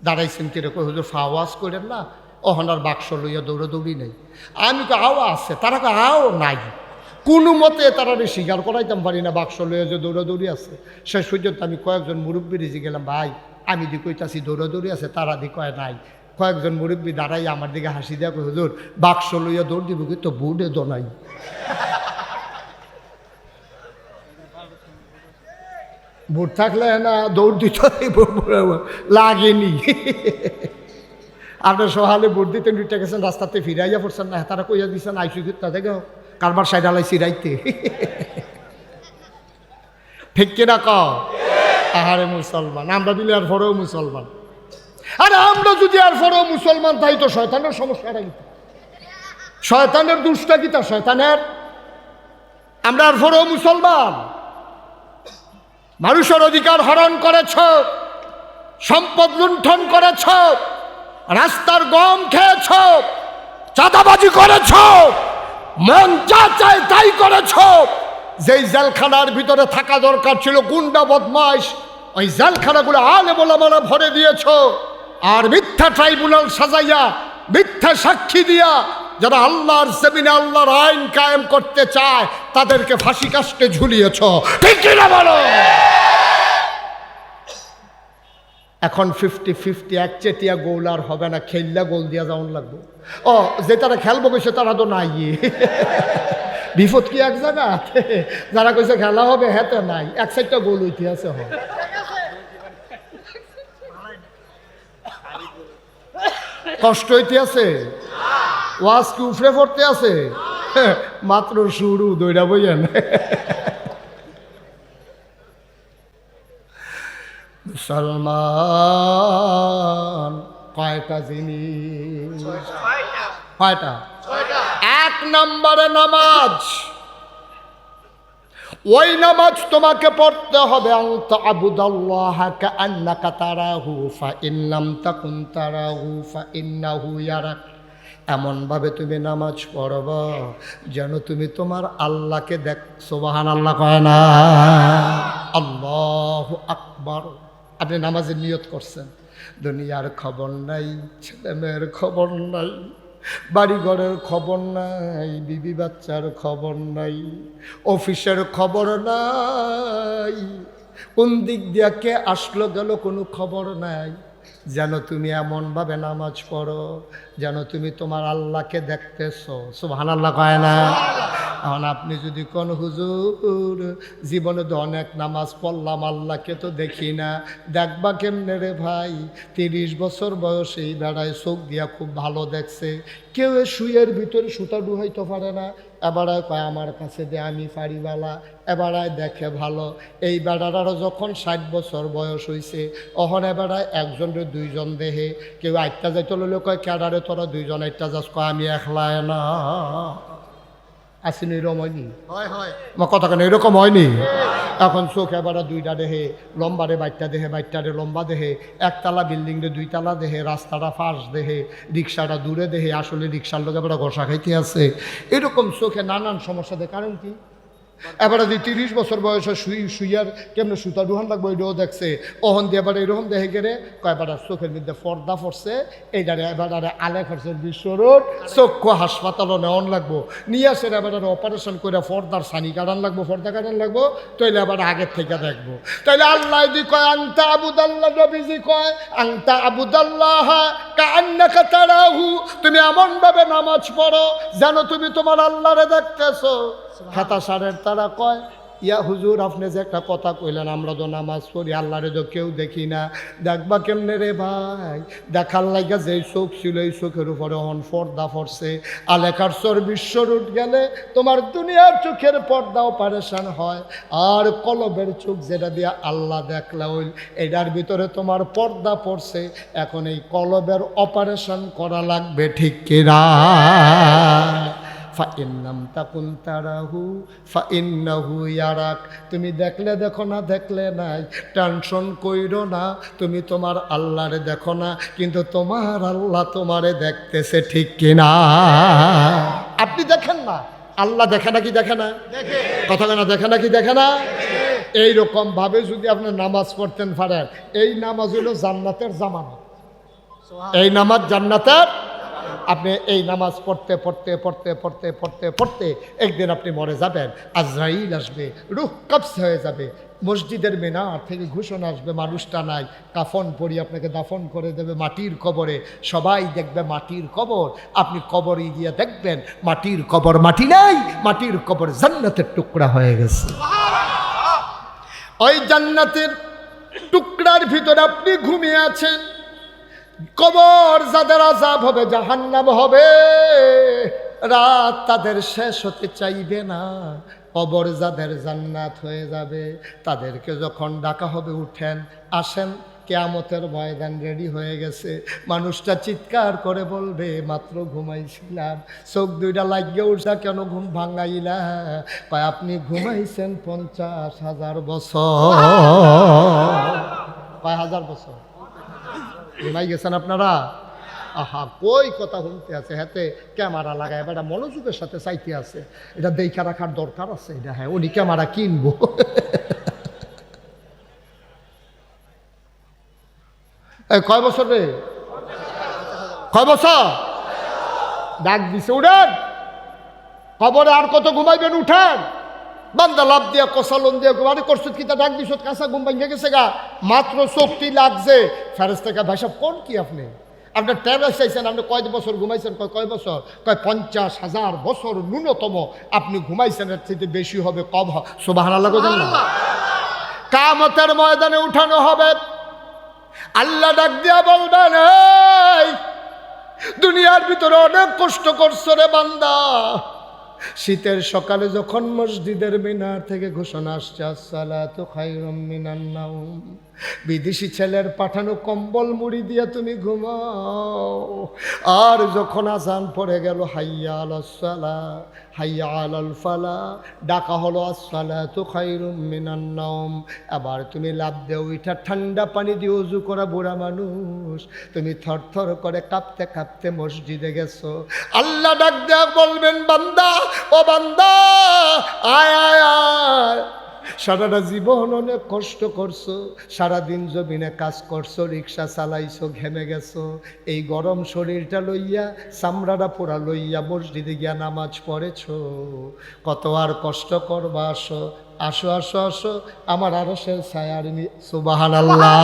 দাঁড়াইছেন কিরকম হুজুর ফাওয়াজ করেন না, অহনার বাক্স লইয়া দৌড়াদৌড়ি নেই। আমি তো আও আছে, তারা তো আও নাই। কোনো মতে তারা স্বীকার করাইতাম পারি না বাক্স লইয়া যে দৌড়াদৌড়ি আছে। শেষ পর্যন্ত আমি কয়েকজন মুরব্বী রেজে গেলাম, ভাই আমি দি কইতাছি দৌড়াদৌড়ি আছে, তারা দি কয় নাই। কয়েকজন মুরব্বী দাঁড়াই আমার দিকে হাসি দেওয়া কই, হুজুর বাক্স লইয়া দৌড় দিব কিন্তু বুড়ে দোনাই। বুট থাকলে না দৌড় দিত লাগেনি। আপনার সহালে ভোট দিতেন দুইটা গেছেন, রাস্তাতে ফিরাইয়া পড়ছেন না, তারা কইয়া দিচ্ছেন আইসি তা দেখো কারবার সাইড আলাইছি রাইতে। ঠিক কিনা ক? আহারে মুসলমান, আমরা দিলে আর পরেও মুসলমান। আরে আমরা যদি আর পরেও মুসলমান তাই তো শয়তানের সমস্যাটা কি? শয়তানের দুষ্টা কি তা শয়তানের? আমরা আর পরেও মুসলমান। মানুষের অধিকার হরণ করেছ, সম্পদ লুণ্ঠন করেছ, রাস্তার গম খেয়েছ, চাঁদাবাজি করেছ, মন যা চায় তাই করেছ। যেই জেলখানার ভিতরে থাকা দরকার ছিল গুন্ডা বদমাইশ, ওই জেলখানাগুলো আলেম ওলামারা ভরে দিয়েছ। আর মিথ্যা ট্রাইব্যুনাল সাজাইয়া মিথ্যা সাক্ষী দিয়া যারা আল্লাহর জমিনে আল্লাহর আইন কায়েম করতে চায় তাদেরকে ফাঁসি কাস্টে ঝুলিয়েছ। ঠিক কিনা বলো? এখন 50-50 একচেটিয়া গোল আর হবে না, খেললা গোল দিয়া যাওয়ান লাগবে। ও যে তারা খেলবো কইছে তারা তো নাই। বিপদ কি এক জায়গা? যারা কইছে খেলা হবে হ্যাঁ তো নাই, এক সাইডটা গোল হইতে আছে। হয় কষ্ট হইতে আছে, ওয়াজ কি উফরে পড়তে আছে? মাত্র শুরু, দইরা বইয়েন। মুসলমান কয়টা জিনিস? কয়টা? এক নম্বরে নামাজ। ওই নামাজ তোমাকে পড়তে হবে আনতা আবুদাল্লাহ কাআন্নাকা তারাহু ফাইন লাম তাকুন তারাহু ফাইন্নাহু ইয়ারাক। এমনভাবে তুমি নামাজ পড়বা যেন তুমি তোমার আল্লাহকে দেখ। সুবহানাল্লাহ কয় না? আল্লাহু আকবার। আপনি নামাজের নিয়ত করছেন, দুনিয়ার খবর নাই, ছেলে মেয়ের খবর নাই, বাড়িঘরের খবর নাই, বিবি বাচ্চার খবর নাই, অফিসের খবর নাই, কোন দিক দিয়া কে আসলো গেল কোনো খবর নাই। যেন তুমি এমনভাবে নামাজ পড়ো যেন তুমি তোমার আল্লাহকে দেখতেছো। সুবহানাল্লাহ কয় না? এখন আপনি যদি কোন হুজুর জীবনে তো অনেক নামাজ পড়লাম আল্লাহকে তো দেখি না, দেখবা কেমনে রে ভাই? 30 বছর বয়সেই বেড়ায় চোখ দিয়া খুব ভালো দেখছে, কেউ শুয়ের ভিতরে সুতা ডুহাইতে পারে না, এবারায় কয় আমার কাছে দে আমি পারিবালা, এবারায় দেখে ভালো। এই বেড়াটারও যখন 60 বছর বয়স হয়েছে অহন এবারায় একজনের দুইজন দেহে, কেউ আটটা যাইতে লইলে কয় ক্যাডারে তোরা দুইজন আটটা যাস, কয় আমি একলায় না। আসেনি এরকম হয়নি? কথা কেন এরকম হয়নি? এখন চোখ এবারে দুইটা দেহে, লম্বারে বাইটটা দেহে, বাইটটারে লম্বা দেহে, একতলা বিল্ডিং রে দুইতলা দেহে, রাস্তাটা ফাঁস দেহে, রিক্সাটা দূরে দেহে, আসলে রিক্সার লোক এবারে ঘষা খাইতে আছে। এরকম চোখে নানান সমস্যা দেয়। কারণ কি? এবারে যে 30 বছর বয়সে শুইয়ার কেমন সুতা ডুহান লাগবো এটাও দেখছে। ওহন দিয়ে এবারে এরকম দেখে গেলে কয়বার চোখের মধ্যে পর্দা পড়ছে, এইটারে এবারে আলে খরচের বিশ্বরোড চক্ষু হাসপাতালও নেওয়ান লাগবো, নিয়ে আসে এবারে অপারেশন করে পর্দার সানি কাটান লাগবো, পর্দা কাটান লাগবো, তাইলে এবার আগের থেকে দেখবো। তাইলে আল্লাহ দি কয় আনতা আবুদাল্লাহ, নবীজি কয় আনতা আবুদাল্লাহ কাআন্নাকা তারাহু, তুমি এমনভাবে নামাজ পড়ো যেন তুমি তোমার আল্লাহরে দেখতেছো। খাতা সারের তারা কয় ইয়া হুজুর আপনি যে একটা কথা কইলেন আমরা তো নামাজ পড়ি আল্লাহরে তো কেউ দেখি না, দেখবা কেমনে রে ভাই? দেখার লাগা যেই চোখ ছিল এই চোখের উপরে হন পর্দা পড়ছে, আলেকার চর বিশ্ব রুট গেলে তোমার দুনিয়ার চোখের পর্দা অপারেশন হয়, আর কলবের চোখ যেটা দিয়ে আল্লাহ দেখলা হইল এটার ভিতরে তোমার পর্দা পড়ছে। এখন এই কলবের অপারেশন করা লাগবে, ঠিক কিনা? ফাইন লাম তাকুন তারাহু ফাইন্নাহু ইয়ারাক। তুমি দেখলে দেখো না দেখলে নাই, টেনশন কইরো না, তুমি তোমার আল্লাহরে দেখো না কিন্তু তোমার আল্লাহ তোমারে দেখতেছে, ঠিক কিনা? আপনি দেখেন না, আল্লাহ দেখে নাকি দেখে না? কথা কেনা দেখে নাকি দেখে না? এইরকম ভাবে যদি আপনি নামাজ পড়তেন পারেন, এই নামাজ হলো জান্নাতের জামানত। এই নামাজ জান্নাতের, আপনি এই নামাজ পড়তে পড়তে পড়তে পড়তে পড়তে পড়তে একদিন আপনি মরে যাবেন, আজরাইল আসবে, রূহ কবজ হয়ে যাবে, মসজিদের মিনার থেকে ঘোষণা আসবে মানুষটা নাই, কাফন পরি আপনাকে দাফন করে দেবে মাটির কবরে। সবাই দেখবে মাটির কবর, আপনি কবরে গিয়ে দেখবেন মাটির কবর মাটি নাই, মাটির কবর জান্নাতের টুকরা হয়ে গেছে। ওই জান্নাতের টুকরার ভিতরে আপনি ঘুমিয়ে আছেন। কবর যাদের আযাব হবে, জাহান্নাম হবে, রাত তাদের শেষ হতে চাইবে না। কবর যাদের জান্নাত হয়ে যাবে, তাদেরকে যখন ডাকা হবে, উঠেন আসেন, কিয়ামতের ময়দান রেডি হয়ে গেছে। মানুষটা চিৎকার করে বলবে, মাত্র ঘুমাইছিলাম, চোখ দুইটা লাগিয়ে উঠা, কেন ঘুম ভাঙাইলা? কয় আপনি ঘুমাইছেন 50,000 বছর। কয় হাজার বছর ঘুমাই গেছেন আপনারা? আহা, কই কথা শুনতে আছে, হাতে ক্যামেরা লাগায় বেটা মনোযোগের সাথে চাইতে আছে, এটা দেখা রাখার দরকার আছে। এটা হ্যাঁ, উনি ক্যামেরা কিনবো। কয় বছর রে? কয় বছর? ডাক দিছে উঠেন, কবরে আর কত ঘুমাইবেন, উঠেন। বান্দা লাভ দিয়া কষালন দিয়া ঘুমানি করছো, কি তা ডাক দিছ, কাঁচা ঘুম ভাঙিয়ে গেছে গা, মাত্র চোখটি লাগছে। ফেরেশতাকে ভাই সাহেব কোন কি আপনি, আপনার ট্যাবলেট চাইছেন, আপনি কয় বছর ঘুমাইছেন? কয় বছর? কয় 50,000 বছর ন্যূনতম আপনি ঘুমাইছেন, এর থেকে বেশি হবে কম হবে। সুবহানাল্লাহ বলেন না? কিয়ামতের ময়দানে উঠানো হবে, আল্লাহ ডাক দিয়া বলবেন, এই দুনিয়ার ভিতরে অনেক কষ্ট করছো রে বান্দা। শীতের সকালে যখন মসজিদের মিনার থেকে ঘোষণা আসছে, আসসালাতু খায়রুম মিনান নাওম, বিদেশি ছেলের পাঠানো কম্বল মুড়ি দিয়ে তুমি ঘুমাও। আর যখন আজান পড়ে গেল, হাইয়া আলাস সালাহ হাইয়া আলাল ফালাহ, ডাকা হলো আসসালাতু খায়রুম মিনান নাওম, আবার তুমি লাভ দেও উঠা, ঠান্ডা পানি দিয়ে ওযু করা বুড়া মানুষ, তুমি থরথর করে কাঁপতে কাঁপতে মসজিদে গেছো। আল্লাহ ডাক দেয়া বলবেন, বান্দা ও বান্দা, আয় আয় আয়, সারাটা জীবন অনেক কষ্ট করছো, সারাদিন জমিনে কাজ করছো, রিক্সা চালাইছো, ঘেমে গেছো, এই গরম শরীরটা লইয়া, চামড়াটা পোড়া লইয়া মসজিদে গিয়া নামাজ পড়েছো, কত আর কষ্ট করবা, আসো আসো আসো আসো আমার আরশের ছায়ার নিচে। সুবহানাল্লাহ,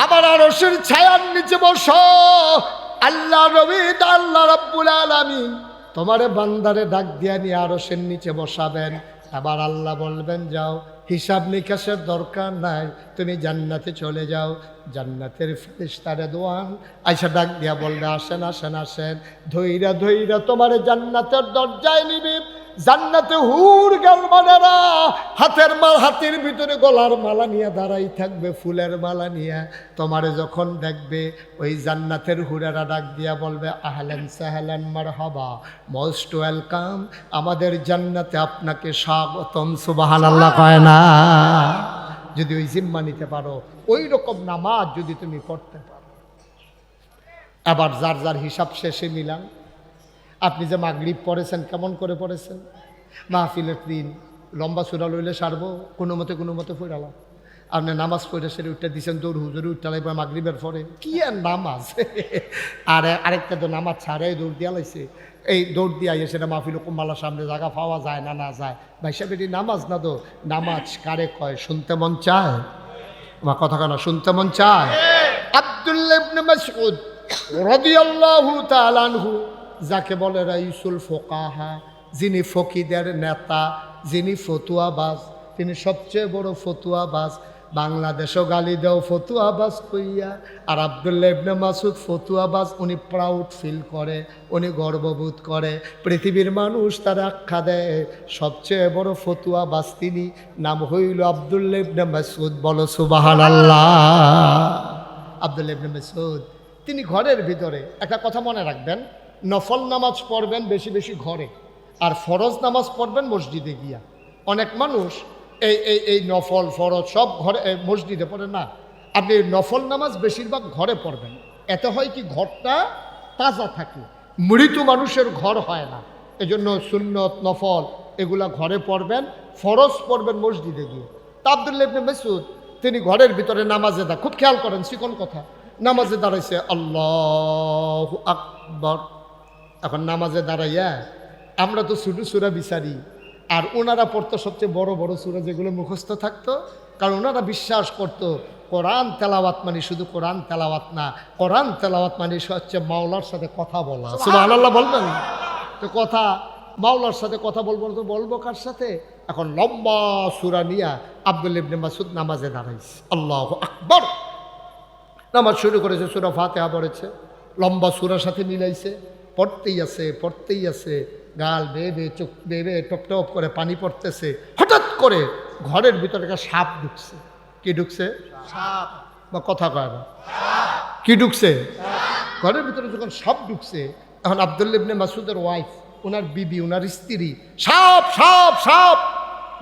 আমার আরশের ছায়ার নিচে বসো। আল্লাহ নবী, আল্লাহ রাব্বুল আলামিন তোমারে বান্দারে ডাক দিয়া নিয়ে আরশের নিচে বসাবেন। আবার আল্লাহ বলবেন, যাও, হিসাব নিকাশের দরকার নাই, তুমি জান্নাতে চলে যাও। জান্নাতের ফেরেশতারে দোয়ান আইসা ডাক দিয়া বলবে, আসেন আসেন আসেন, ধইরা ধইরা তোমারে জান্নাতের দরজায় নিবি। জান্নাতে হুর গালমানেরা হাতের ভিতরে গলার মালা নিয়ে দাঁড়াই থাকবে, ফুলের মালা নিয়ে। তোমারে যখন দেখবে, ওই জান্নাতের হুরেরা ডাক দিয়া বলবে, আহলান সাহলান মারহাবা, মোস্ট ওয়েলকাম, আমাদের জান্নাতে আপনাকে স্বাগতম। সুবহানাল্লাহ কয় না? যদি ওই জিম্মা নিতে পারো, ওই রকম নামাজ যদি তুমি পড়তে পারো। আবার যার যার হিসাব শেষে মিলান। আপনি যে মাগরিব পড়েছেন, কেমন করে পড়েছেন? মাহফিলের দিন লম্বা সুরা লইলে সারবো, কোনো মতে পড়ালাম। আপনি নামাজ পড়ে সেরে উঠতে দিচ্ছেন, দৌড় হুজুরে উঠতে লাগবে মাগরিবের পরে, কি আর নামাজ। আর আরেকটা তো নামাজ ছাড়াই দৌড় দিয়া লাইছে, এই দৌড় দিয়ে আইয়ে সেটা মাহফিল কুম্বালার সামনে জায়গা পাওয়া যায় না, না যায়। ভাই সাহেব, এটি নামাজ না তো। নামাজ কারে কয়? শুনতে মন চায়? আমার কথা কেন শুনতে মন চায়? আব্দুল্লাহ ইবনে মাসউদ রাদিয়াল্লাহু তাআলা আনহু, যাকে বলে রাইসুল ফোকাহা, যিনি ফকিদের নেতা, যিনি ফতুয়াবাজ, তিনি সবচেয়ে বড় ফতুয়াবাজ। বাংলাদেশও গালি দেও ফতুয়াবাজ কইয়া। আর আব্দুল্লাহ ইবনে মাসউদ ফতুয়াবাজ, উনি প্রাউড ফিল করে, উনি গর্ববোধ করে। পৃথিবীর মানুষ তার আখ্যা দেয় সবচেয়ে বড় ফতুয়াবাজ তিনি, নাম হইল আব্দুল্লাহ ইবনে মাসউদ। বলো সুবহানাল্লাহ। আব্দুল্লাহ ইবনে মাসউদ তিনি ঘরের ভিতরে, একটা কথা মনে রাখবেন, নফল নামাজ পড়বেন বেশি বেশি ঘরে, আর ফরজ নামাজ পড়বেন মসজিদে গিয়া। অনেক মানুষ এই নফল ফরজ সব ঘরে মসজিদে পড়ে না। আপনি নফল নামাজ বেশিরভাগ ঘরে পড়বেন, এতে হয় কি ঘরটা তাজা থাকে। মৃত মানুষের ঘর হয় না, এজন্য সুন্নত নফল এগুলা ঘরে পড়বেন, ফরজ পড়বেন মসজিদে গিয়ে। তা আব্দুল্লাহ ইবনে মাসউদ তিনি ঘরের ভিতরে নামাজে খুব খেয়াল করেন, চিকন কথা, নামাজে দাঁড়াইছে, আল্লাহু আকবার। এখন নামাজে দাঁড়াইয়া আমরা তো ছোটো সূরা বিচারি, আর ওনারা পড়তো সবচেয়ে বড় বড় সূরা যেগুলো মুখস্থ থাকতো, কারণ ওনারা বিশ্বাস করতো কোরআন তেলাওয়াত মানে শুধু কোরআন তেলাওয়াত না, কোরআন তেলাওয়াত মানে হচ্ছে মাওলার সাথে কথা বলা। সুবহানাল্লাহ বলবেন তো, কথা মাওলার সাথে কথা বলবো তো বলবো কার সাথে? এখন লম্বা সূরা নিয়া আব্দুল্লাহ ইবনে মাসউদ নামাজে দাঁড়াইছে, আল্লাহু আকবার। নামাজ শুরু করেছে, সূরা ফাতিহা পড়েছে, লম্বা সূরার সাথে মিলাইছে, পড়তেই আছে, গাল বেয়ে বেয়ে চোখ বেয়ে বেয়ে টপ টপ করে পানি পড়তেছে। হঠাৎ করে ঘরের ভিতরে একটা সাপ ঢুকছে। কি ঢুকছে? সাপ। বা কথা কয় না, কি ঢুকছে? ঘরের ভিতরে যখন সাপ ঢুকছে, এখন আব্দুল্লাহ ইবনে মাসউদের ওয়াইফ, ওনার বিবি, ওনার স্ত্রী, সাপ সাপ সাপ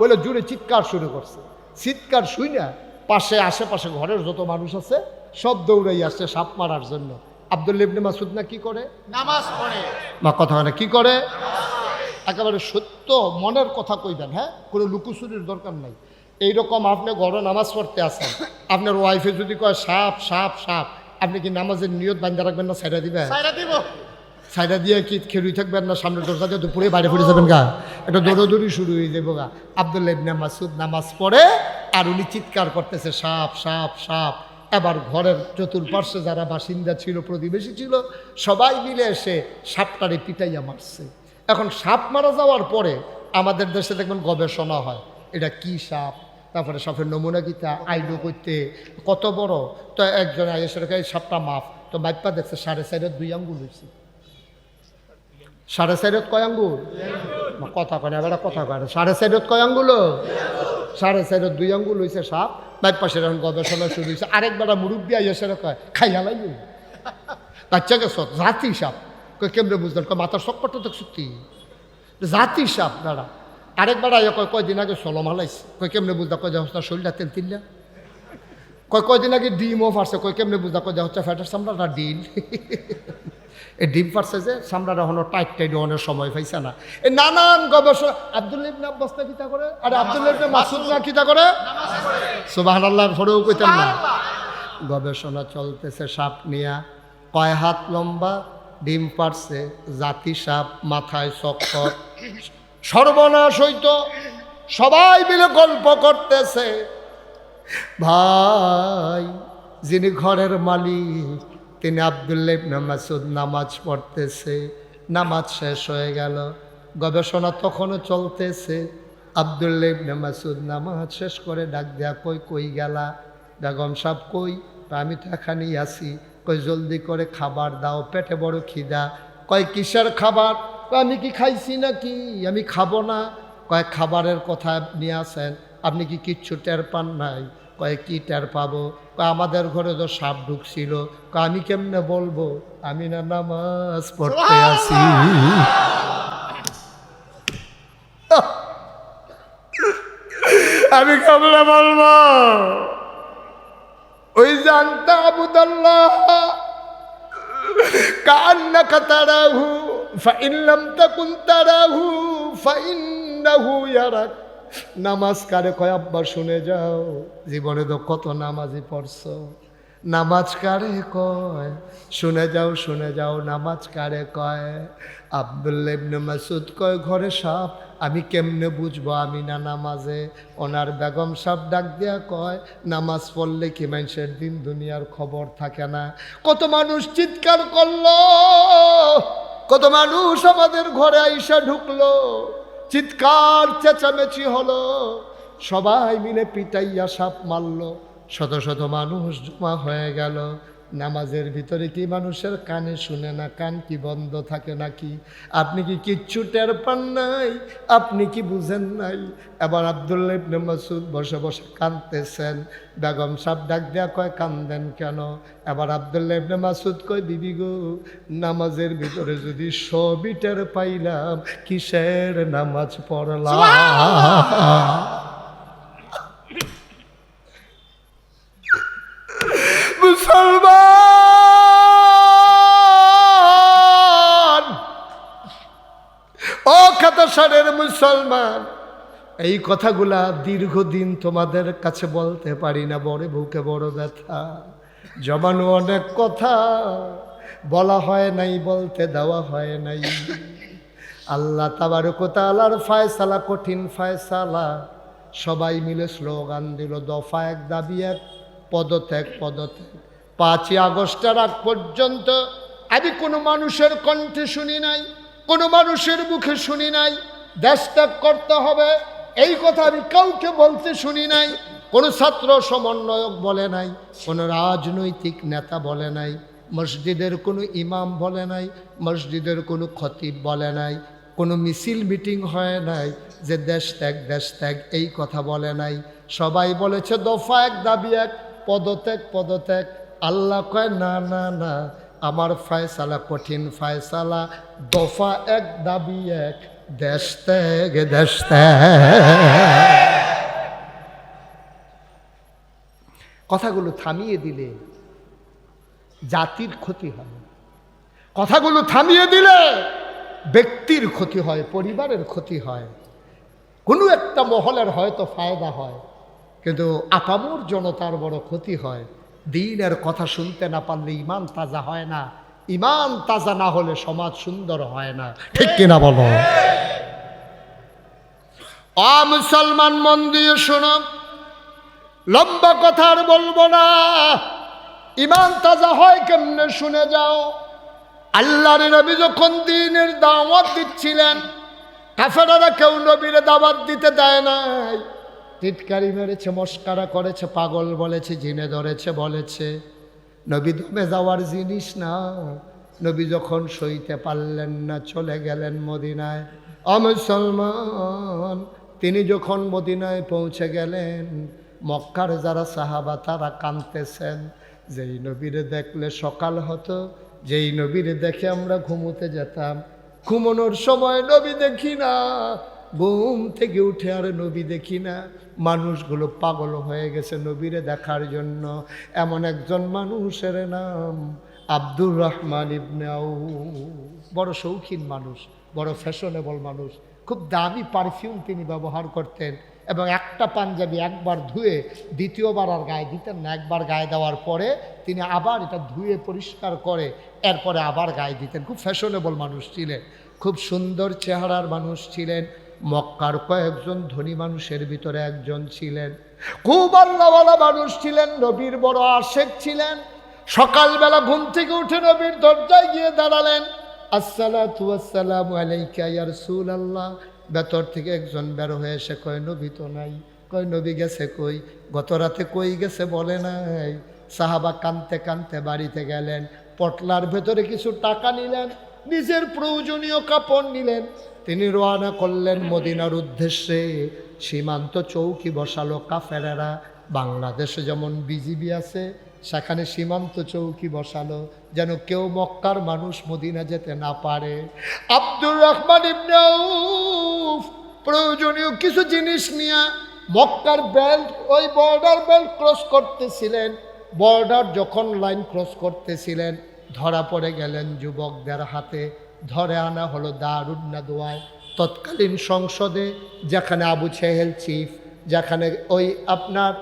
বলে জোরে চিৎকার শুরু করছে। চিৎকার শুই না পাশে আশেপাশে ঘরের যত মানুষ আছে সব দৌড়াই আসছে সাপ মারার জন্য। আব্দুল্লাহ ইবনে মাসউদ না কি করে? নামাজ পড়ে। বা কথা হয় না, কি করে? একেবারে সত্য মনের কথা কইবেন, হ্যাঁ, কোনো লুকোচুরির দরকার নাই। এইরকম আপনি ঘরে নামাজ পড়তে আসেন, আপনার ওয়াইফে যদি কয় সাপ সাপ সাপ, আপনি কি নামাজের নিয়ত বান্ধা রাখবেন না সাইডা দিবেন? সাইডা দিয়ে কি খেলুই থাকবেন না সামনের দরজা দিয়ে দুপুরে বাইরে পড়ে যাবেন গা? একটা দৌড়াদৌড়ি শুরু হয়ে যাবো গা। আব্দুল্লাহ ইবনে মাসউদ নামাজ পড়ে আর উনি চিৎকার করতেছে সাপ সাপ সাপ। এবার ঘরের চতুর্পার্শ্বে যারা বাসিন্দা ছিল, প্রতিবেশী ছিল, সবাই মিলে এসে সাপটারে পিটাইয়া মারছে। এখন সাপ মারা যাওয়ার পরে আমাদের দেশে দেখবেন গবেষণা হয়, এটা কি সাপ, তারপরে সাপের নমুনা কিতা, আইডো করতে কত বড়। তো একজন এসে এই সাপটা মাপ, তো মাইপা দেখছে 4.5 2 আঙ্গুল হয়েছে। 4.5 কয় আঙ্গুল? কথা কয় না, এবার কথা কয় না। 4.5 কয় আঙ্গুল? 4.5 2 আঙ্গুল হয়েছে সাপ। বাইর পাশে এখন গবেষণা শুরু হয়েছে। আরেকবার মুরব্বী এসে কয় খাইয়া লাগবে বাচ্চা গেছ জাতি সাপ। কয় কেমনে বুঝলেন? কয় মাথার সবকটা তো সত্যি জাতি সাপ দাঁড়া। আরেকবার আইয়া কয় কয়দিন আগে সলম হালাইছে। কয় কেমনে বুঝলা? কয় হচ্ছে শরীরটা তেল তিল্লা। কয়দিন আগে ডিমও ফারছে। কয় কেমনে বুঝলা? কয় হচ্ছে ফ্যাটের চামড়াটা ডিল। এই ডিম ফারছে যে চামড়াটা হলো টাইট টাইট অনেক সময় পাইছে না। এই নানান গবেষণা। আব্দুল্লাহ ইবনে আব্বাস না কিতা করে, আরে আব্দুল্লাহ ইবনে মাসউদ না কিতা করে? সুবহানাল্লাহ পড়েও কইতেন না। গবেষণা চলতেছে সাপ নিয়া। কয় হাত লম্বা, ডিম পারছে, জাতি সাপ, মাথায় চক্কর, সর্বনাশ হইতো। সবাই মিলে গল্প করতেছে। ভাই যিনি ঘরের মালিক তিনি আব্দুল্লাহ ইবনে মাসউদ নামাজ পড়তেছে। নামাজ শেষ হয়ে গেল, গবেষণা তখনও চলতেছে। আব্দুল্লাহ ইবনে মাসউদ নামাজ শেষ করে ডাক দেয়া, কই গেলা? বেগম সাহেব কই? আমি তো এখানেই আছি। কই জলদি করে খাবার দাও, পেটে বড় খিদা। কয় কিসের খাবার? আমি কি খাইছি নাকি? আমি খাবো না। কয় খাবারের কথা নিয়ে আসেন, আপনি কি কিচ্ছু টের পান নাই? কয় কি টের পাবো? কয় আমাদের ঘরে তো সাপ ঢুকছিল। কয় আমি কেমনে বলবো, আমি না নামাজ পড়তে আসি। আমি কেমনে বলবো? ওই জানতা আবুদাল্লাহ কান্নাকা তারাহু ফাইন লাম তাকুন তারাহু ফাইন্নাহু ইয়ারাক। নামাজ কারে কয়? আব্বা শুনে যাও, জীবনে তো কত নামাজই পড়ছো। নামাজ কারে কয়? শুনে যাও নামাজ কারে কয়? আব্দুল্লাহ ইবনে মাসউদ কয় ঘরে সাপ, আমি কেমনে বুঝবো আমি না নামাজে? ওনার বেগম সাপ ডাক দিয়া কয় নামাজ পড়লে কি মানুষের দিন দুনিয়ার খবর থাকে না? কত মানুষ চিৎকার করলো, কত মানুষ আমাদের ঘরে আইসা ঢুকলো, চিৎকার চেঁচামেচি হলো, সবাই মিলে পিটাইয়া সাপ মারলো, শত শত মানুষ জমা হয়ে গেল। নামাজের ভিতরে কি মানুষের কানে শুনে না? কান কি বন্ধ থাকে নাকি? আপনি কি কিচ্ছু টের পান নাই? আপনি কি বুঝেন নাই? এবার আব্দুল্লাহ ইবনে মাসউদ বসে বসে কাঁদতেছেন। বেগম সাহেব ডাক দেয়া কয় কান্দেন কেন? এবার আব্দুল্লাহ ইবনে মাসউদ কয় বিবি গো, নামাজের ভিতরে যদি সবই টের পাইলাম, কিসের নামাজ পড়লাম? মুসলমান ও খাতাসারের মুসলমান, এই কথাগুলা দীর্ঘদিন তোমাদের কাছে বলতে পারি না, বড় বুকে বড় ব্যথা, জমানো অনেক কথা বলা হয় নাই, বলতে দেওয়া হয় নাই। আল্লাহ তাবারক ওয়া তাআলার ফয়সালা, কঠিন ফয়সালা। সবাই মিলে স্লোগান দিল, দফা এক দাবি এক, পদত্যাগ পদত্যাগ। 5ই আগস্টের আগ পর্যন্ত আমি কোনো মানুষের কণ্ঠে শুনি নাই, কোনো মানুষের মুখে শুনি নাই দেশ ত্যাগ করতে হবে, এই কথা আমি কাউকে বলতে শুনি নাই। কোনো ছাত্র সমন্বয়ক বলে নাই, কোনো রাজনৈতিক নেতা বলে নাই, মসজিদের কোনো ইমাম বলে নাই, মসজিদের কোনো খতিব বলে নাই, কোনো মিছিল মিটিং হয় নাই যে দেশ ত্যাগ এই কথা বলে নাই। সবাই বলেছে দফা এক দাবি এক, পদত্যাগ পদত্যাগ। আল্লাহ কয় না না না, আমার ফয়সালা কঠিন ফয়সালা, দফা এক দাবি এক, দেশ ত্যাগ দেশ ত্যাগ। কথাগুলো থামিয়ে দিলে জাতির ক্ষতি হয়, কথাগুলো থামিয়ে দিলে ব্যক্তির ক্ষতি হয়, পরিবারের ক্ষতি হয়, কোনো একটা মহলের হয়তো ফায়দা হয়, কিন্তু আপামর জনতার বড় ক্ষতি হয়। দ্বীনের কথা শুনতে না পারলে ইমান তাজা হয় না, ইমান তাজা না হলে সমাজ সুন্দর হয় না, ঠিক কিনা বলো? মুসলমান মন দিয়ে শোনো, লম্বা কথা আর বলবো না। ইমান তাজা হয় কেমনে শুনে যাও। আল্লাহর নবী যখন দ্বীনের দাওয়াত দিচ্ছিলেন, কাফেররা কেউ নবীর দাওয়াত দিতে দেয় নাই, টিটকারি মেরেছে, মস্কারা করেছে, পাগল বলেছে, জিনে ধরেছে বলেছে। নবী দমে যাওয়ার জিনিস না। নবী যখন সইতে পারলেন না, চলে গেলেন মদিনায়। মুসলমান, তিনি যখন মদিনায় পৌঁছে গেলেন, মক্কার যারা সাহাবা তারা কাঁদতেছেন। যেই নবীরে দেখলে সকাল হতো, যেই নবীরে দেখে আমরা ঘুমোতে যেতাম, ঘুমানোর সময় নবী দেখি না, ঘুম থেকে উঠে আর নবী দেখি না। মানুষগুলো পাগল হয়ে গেছে নবীরে দেখার জন্য। এমন একজন মানুষের নাম আব্দুর রহমান ইবনে আউফ। বড় শৌখিন মানুষ, বড় ফ্যাশনেবল মানুষ, খুব দামি পারফিউম তিনি ব্যবহার করতেন, এবং একটা পাঞ্জাবি একবার ধুয়ে দ্বিতীয়বার আর গায়ে দিতেন না। একবার গায়ে দেওয়ার পরে তিনি আবার এটা ধুয়ে পরিষ্কার করে এরপরে আবার গায়ে দিতেন। খুব ফ্যাশনেবল মানুষ ছিলেন, খুব সুন্দর চেহারার মানুষ ছিলেন। মক্কার কয়েকজন ধনী মানুষের ভিতরে একজন ছিলেন। খুব আল্লাহওয়ালা মানুষ ছিলেন, নবীর বড় আশেক ছিলেন। সকালবেলা ঘুম থেকে উঠে নবীর দরজায় গিয়ে দাঁড়ালেন, আসসালাতু আসসালামু আলাইকা ইয়া রাসূলুল্লাহ। ভেতর থেকে একজন বের হয়ে এসে কয়, নবী তো নাই। কয়, নবী গেছে কই? গত রাতে কই গেছে বলে নাই। সাহাবা কানতে কানতে বাড়িতে গেলেন, পটলার ভেতরে কিছু টাকা নিলেন, নিজের প্রয়োজনীয় কাপড় নিলেন, তিনি রওনা করলেন মদিনার উদ্দেশ্যে। সীমান্ত চৌকি বসালো কাফেরেরা। বাংলাদেশে যেমন বিজিবি আছে, সেখানে সীমান্ত চৌকি বসালো, যেন কেউ মক্কার মানুষ মদিনা যেতে না পারে। আব্দুর রহমান ইবনে আউফ প্রয়োজনীয় কিছু জিনিস নিয়ে মক্কার বেল্ট, ওই বর্ডার বেল্ট ক্রস করতেছিলেন। বর্ডার যখন লাইন ক্রস করতেছিলেন, ধরা পড়ে গেলেন যুবকদের হাতে। ধরে আনা হলো দারুন নাদওয়ায়, তৎকালীন সংসদে, যেখানে আবু জেহেল চিফ, যেখানে ওই আপনার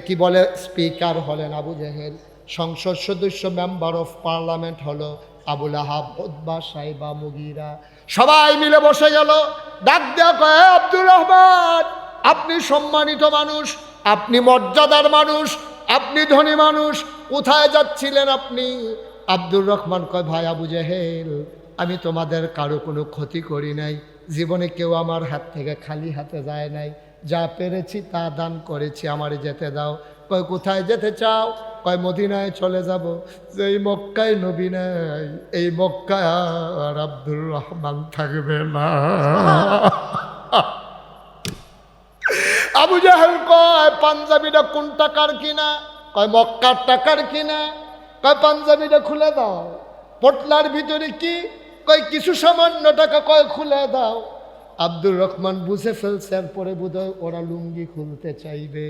কি বলে স্পিকার হলেন আবু জেহেল, সংসদ সদস্য মেম্বার অফ পার্লামেন্ট হলো আবুল আহাব, উতবা, সাইবা, মুগিরা। সবাই মিলে বসে গেল। ডাক দেওয়া কয়, আব্দুর রহমান, আপনি সম্মানিত মানুষ, আপনি মর্যাদার মানুষ, আপনি ধনী মানুষ, কোথায় যাচ্ছিলেন আপনি? আব্দুর রহমান কয়, ভাই আবু জেহেল, আমি তোমাদের কারো কোনো ক্ষতি করি নাই, জীবনে কেউ আমার হাত থেকে খালি হাতে যায় নাই, যা পেরেছি তা দান করেছি, আমারে যেতে দাও। কয়, কোথায় যেতে চাও? কয়, মদিনায় চলে যাব। যেই মক্কায় নবী নাই, এই মক্কায় আর আব্দুর রহমান থাকবে না। আবু জাহেল কয়, পাঞ্জাবিটা কোন টাকার কিনা? কয়, মক্কার টাকার কিনা। কয়, পাঞ্জাবিটা খুলে দাও। পটলার ভিতরে কি? কয়, কিছু সামান্য টাকা। কয়, খুলে দাও। আব্দুর রহমান বুঝে ফেলছে এরপরে বোধহয় ওরা লুঙ্গি খুলতে চাইবে।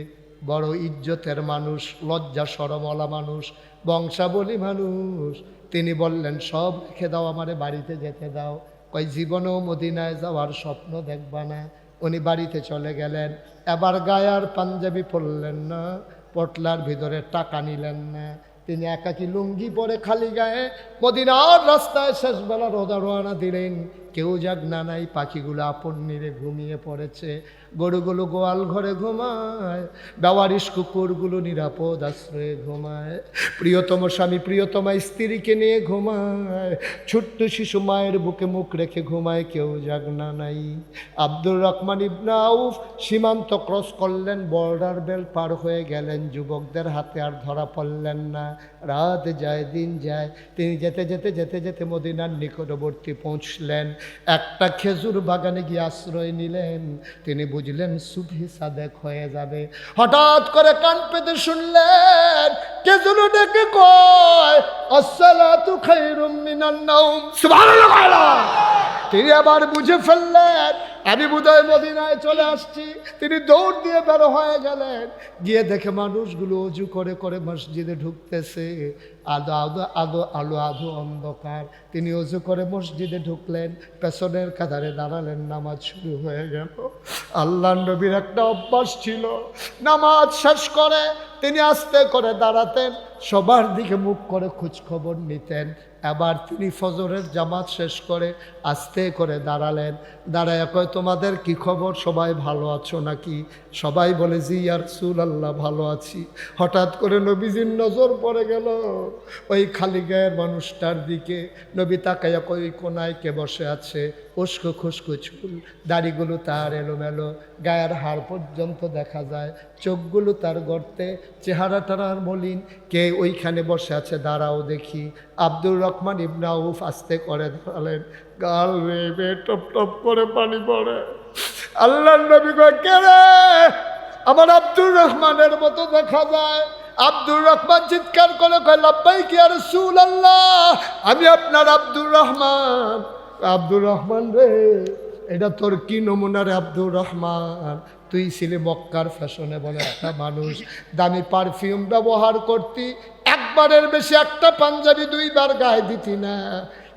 বড় ইজ্জতের মানুষ, লজ্জা শরমওয়ালা মানুষ, বংশাবলী মানুষ। তিনি বললেন, সব রেখে দাও, আমারে বাড়িতে যেতে দাও। কই জীবনেও মদিনায় যাওয়ার স্বপ্ন দেখবা না। উনি বাড়িতে চলে গেলেন। এবার গায়ে আর পাঞ্জাবি পরলেন না, পটলার ভিতরে টাকা নিলেন না। তিনি একাকী লুঙ্গি পরে খালি গায়ে মদিনার রাস্তায় শেষবেলা রওনা দিলেন। কেউ জাগনা নাই, পাখিগুলো আপন নিরে ঘুমিয়ে পড়েছে, গরুগুলো গোয়াল ঘরে ঘুমায়, বেওয়ারিশ কুকুরগুলো নিরাপদ আশ্রয়ে ঘুমায়, প্রিয়তম স্বামী প্রিয়তমা স্ত্রীকে নিয়ে ঘুমায়, ছোট্ট শিশু মায়ের বুকে মুখ রেখে ঘুমায়, কেউ জাগনা নাই। আব্দুর রহমান ইবনে আউফ সীমান্ত ক্রস করলেন, বর্ডার বেল্ট পার হয়ে গেলেন, যুবকদের হাতে আর ধরা পড়লেন না। রাত যায় দিন যায়, তিনি যেতে যেতে যেতে যেতে মদিনার নিকটবর্তী পৌঁছলেন। একটা খেজুর বাগানে গিয়ে আশ্রয় নিলেন। তিনি বুঝলেন সুবহি সাদেক হয়ে যাবে। হঠাৎ করে কান পেতে শুনলেন খেজুর ডেকে কয়, আসসালাতু খায়রুম মিনান নাওম। সুবহানাল্লাহ। তিনি আবার বুঝে ফেললেন আমি বোধহয় মদিনায় চলে আসছি। তিনি দৌড় দিয়ে বের হয়ে গেলেন। গিয়ে দেখে মানুষগুলো অজু করে করে মসজিদে ঢুকতেছে। আলো অন্ধকার। তিনি অজু করে মসজিদে ঢুকলেন, পেছনের কাতারে দাঁড়ালেন, নামাজ শুরু হয়ে গেল। আল্লাহর নবীর একটা অভ্যাস ছিল, নামাজ শেষ করে তিনি আস্তে করে দাঁড়াতেন, সবার দিকে মুখ করে খোঁজখবর নিতেন। এবার তিনি ফজরের জামাত শেষ করে আস্তে করে দাঁড়ালেন। দাঁড়ায় কয়, তোমাদের কি খবর? সবাই ভালো আছো নাকি? সবাই বলে জি ইয়া রাসূলুল্লাহ, ভালো আছি। হঠাৎ করে নবীজির নজর পড়ে গেল ওই খালি গায়ের মানুষটার দিকে। নবী তাকাইয়া কই কোনায় কে বসে আছে, উস্কো খুস্কো চুল, দাড়িগুলো তার এলোমেলো, গায়ের হাড় পর্যন্ত দেখা যায়, চোখগুলো তার গর্তে, চেহারাটার আর মলিন। কে ওইখানে বসে আছে? দাঁড়াও দেখি। আব্দুর রহমান ইবনে আউফ আস্তে করে দাঁড়ালেন। গাল বেয়ে টপ টপ করে পানি পড়ে। আল্লাহর নবী কয়, কে রে? আমার আব্দুর রহমানের মতো দেখা যায়। আব্দুর রহমান চিৎকার করে কয়, লাব্বাইক ইয়া রাসূলুল্লাহ, আমি আপনার আব্দুর রহমান। আব্দুর রহমান রে, এটা তোর কি নমুনা রে আব্দুর রহমান? তুই ছিলি মক্কার ফ্যাশনেবল একটা মানুষ, দামি পারফিউম ব্যবহার করতি, একবারের বেশি একটা পাঞ্জাবি দুইবার গায়ে দিতি না।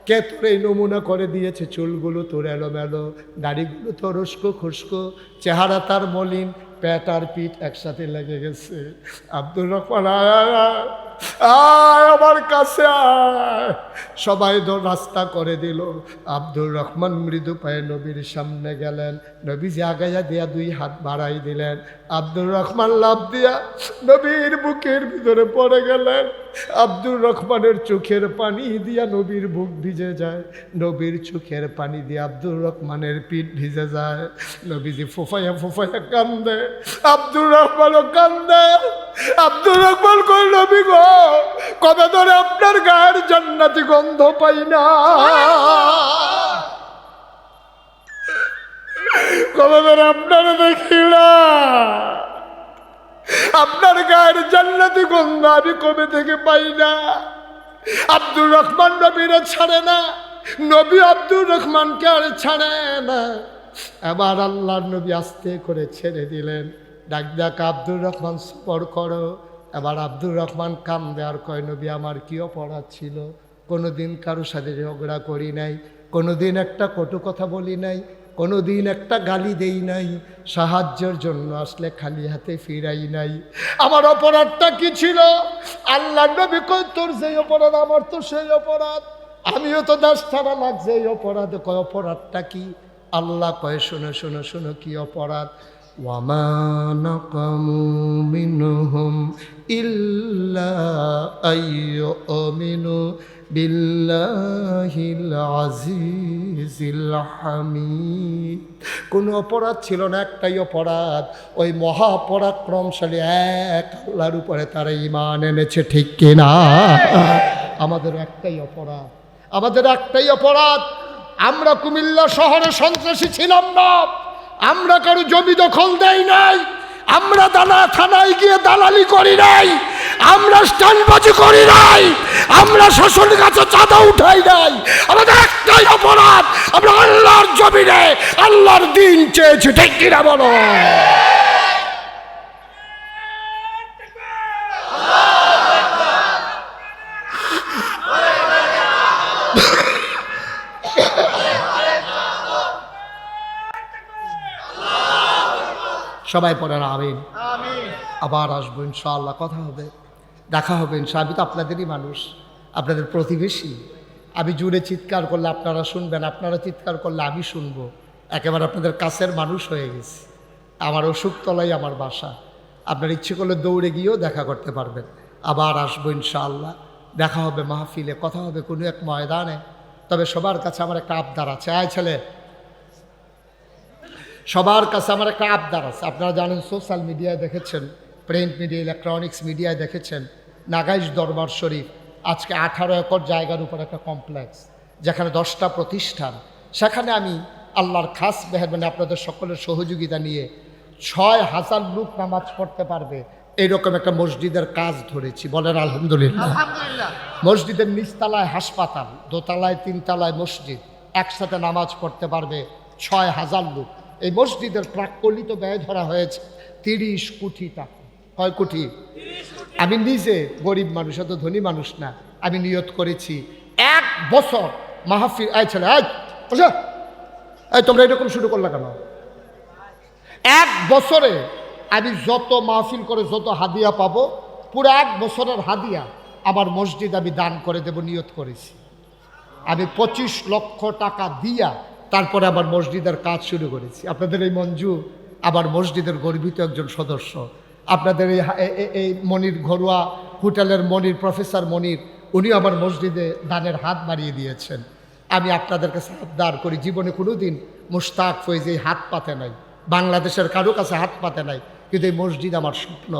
কে তোর এই নমুনা করে দিয়েছে? চুলগুলো তোর এলোমেলো, দাড়িগুলো তোর উস্কো খুস্কো, চেহারা তার মলিন, পেট আর পিঠ একসাথে লেগে গেছে। আব্দুর রহমান আয় আমার কাছে আয়। সবাই রাস্তা করে দিল। আব্দুর রহমান মৃদু পায়ে নবীর সামনে গেলেন। নবীজি আগাইয়া দিয়া দুই হাত বাড়াই দিলেন। আব্দুর রহমান লাফ দিয়া নবীর বুকের ভিতরে পড়ে গেলেন। আব্দুর রহমানের চোখের পানি দিয়া নবীর বুক ভিজে যায়, নবীর চোখের পানি দিয়ে আব্দুর রহমানের পিঠ ভিজে যায়। নবীজি ফুফাইয়া ফুফাইয়া কান্দে, আব্দুর রহমানও কান্দে। আব্দুর রহমান কই, নবী গো, কবে ধরে আপনার গায়ের জান্নাতি গন্ধ পাই না, কবে ধরে আপনার দেখি না, আপনার গায়ের জান্নাতি গন্ধ আমি কবে থেকে পাই না। আব্দুর রহমান নবীরে ছাড়ে না, নবী আব্দুর রহমানকে আর ছাড়ে না। এবার আল্লাহর নবী আস্তে করে ছেড়ে দিলেন। ডাক ডাক আব্দুর রহমান সবর করো। এবার আব্দুর রহমান কান্দে আর কয়, নবী আমার কি অপরাধ ছিল? কোনোদিন কারো সাথে ঝগড়া করি নাই, কোনোদিন একটা কটু কথা বলি নাই, কোনোদিন একটা গালি দেই নাই, সাহায্যের জন্য আসলে খালি হাতে ফিরাই নাই। আমার অপরাধটা কি ছিল? আল্লাহর নবী কয়, তোর যেই অপরাধ আমার তো সেই অপরাধ, আমিও তো দাস ছাড়া লাগছে এই অপরাধ। কয় অপরাধটা কি? আল্লাহ কয়, শোনো শোনো শোনো কি অপরাধ। ওয়ামা নাকামু মিনহুম ইল্লা আইয়ুমিনু বিল্লাহিল আজিজিল হামিদ। কোনো অপরাধ ছিল না, একটাই অপরাধ, ওই মহাপরাক্রমশালী এক আল্লাহর উপরে তারা ঈমান এনেছে, ঠিক কিনা? আমাদের একটাই অপরাধ, আমাদের একটাই অপরাধ, আমরা কুমিল্লা শহরে সন্ত্রাসী ছিলাম না, আমরা কারো জমি দখল দেই নাই, আমরা থানায় গিয়ে দালালি করি নাই, আমরা স্ট্যান্ডবাজি করি নাই, আমরা শাসনের কাছে চাঁদা উঠাই নাই। আমাদের একটাই অপরাধ, আমরা আল্লাহর জমিনে আল্লাহর দিন চেয়েছি, ঠিক কিনা বলো? সবাই পড়েন আমিন। আবার আসবো ইনশাআল্লাহ, কথা হবে, দেখা হবে ইনশাআল্লাহ। আমি তো আপনাদেরই মানুষ, আপনাদের প্রতিবেশী। আমি জুড়ে চিৎকার করলে আপনারা শুনবেন, আপনারা চিৎকার করলে আমি শুনবো। একেবারে আপনাদের কাছের মানুষ হয়ে গেছি। আমার অসুখতলাই আমার বাসা। আপনার ইচ্ছে করলে দৌড়ে গিয়েও দেখা করতে পারবেন। আবার আসবো ইনশাআল্লাহ, দেখা হবে মাহফিলে, কথা হবে কোনো এক ময়দানে। তবে সবার কাছে আমার একটা আবদার আছে। আয় ছেলে, সবার কাছে আমার একটা আবদার আছে। আপনারা জানেন, সোশ্যাল মিডিয়ায় দেখেছেন, প্রিন্ট মিডিয়া, ইলেকট্রনিক্স মিডিয়ায় দেখেছেন, নাগাইশ দরবার শরীফ আজকে 18 একর জায়গার উপর একটা কমপ্লেক্স, যেখানে 10টা প্রতিষ্ঠান। সেখানে আমি আল্লাহর খাস মেহেরবানি আপনাদের সকলের সহযোগিতা নিয়ে 6000 লোক নামাজ পড়তে পারবে এইরকম একটা মসজিদের কাজ ধরেছি। বলেন আলহামদুলিল্লাহ। মসজিদের নিচতলায় হাসপাতাল, দোতলায় 3তলায় মসজিদ, একসাথে নামাজ পড়তে পারবে 6000 লোক। এই মসজিদের প্রাক্কলিত ব্যয় ধরা হয়েছে 30 কোটি টাকা। কয় কোটি? আমি নিজে গরিব মানুষ, এত ধনী মানুষ না। আমি নিয়ত করেছি 1 বছর মাহফিল। এই ছেলে, এই তোমরা এরকম শুরু করলা কেন? 1 বছরে আমি যত মাহফিল করে যত হাদিয়া পাবো, পুরো 1 বছরের হাদিয়া আমার মসজিদ আমি দান করে দেব, নিয়ত করেছি। আমি 25 লক্ষ টাকা দিয়া তারপরে আমার মসজিদের কাজ শুরু করেছি। আপনাদের এই মঞ্জু আমার মসজিদের গর্বিত একজন সদস্য। আপনাদের এই মনির ঘরোয়া হোটেলের মনির, প্রফেসর মনির, উনি আমার মসজিদে দানের হাত বাড়িয়ে দিয়েছেন। আমি আপনাদের কাছে আবদার করি, জীবনে কোনো দিন মুশতাক ফয়েজ এই হাত পাতে নাই, বাংলাদেশের কারো কাছে হাত পাতে নাই, কিন্তু এই মসজিদ আমার স্বপ্ন,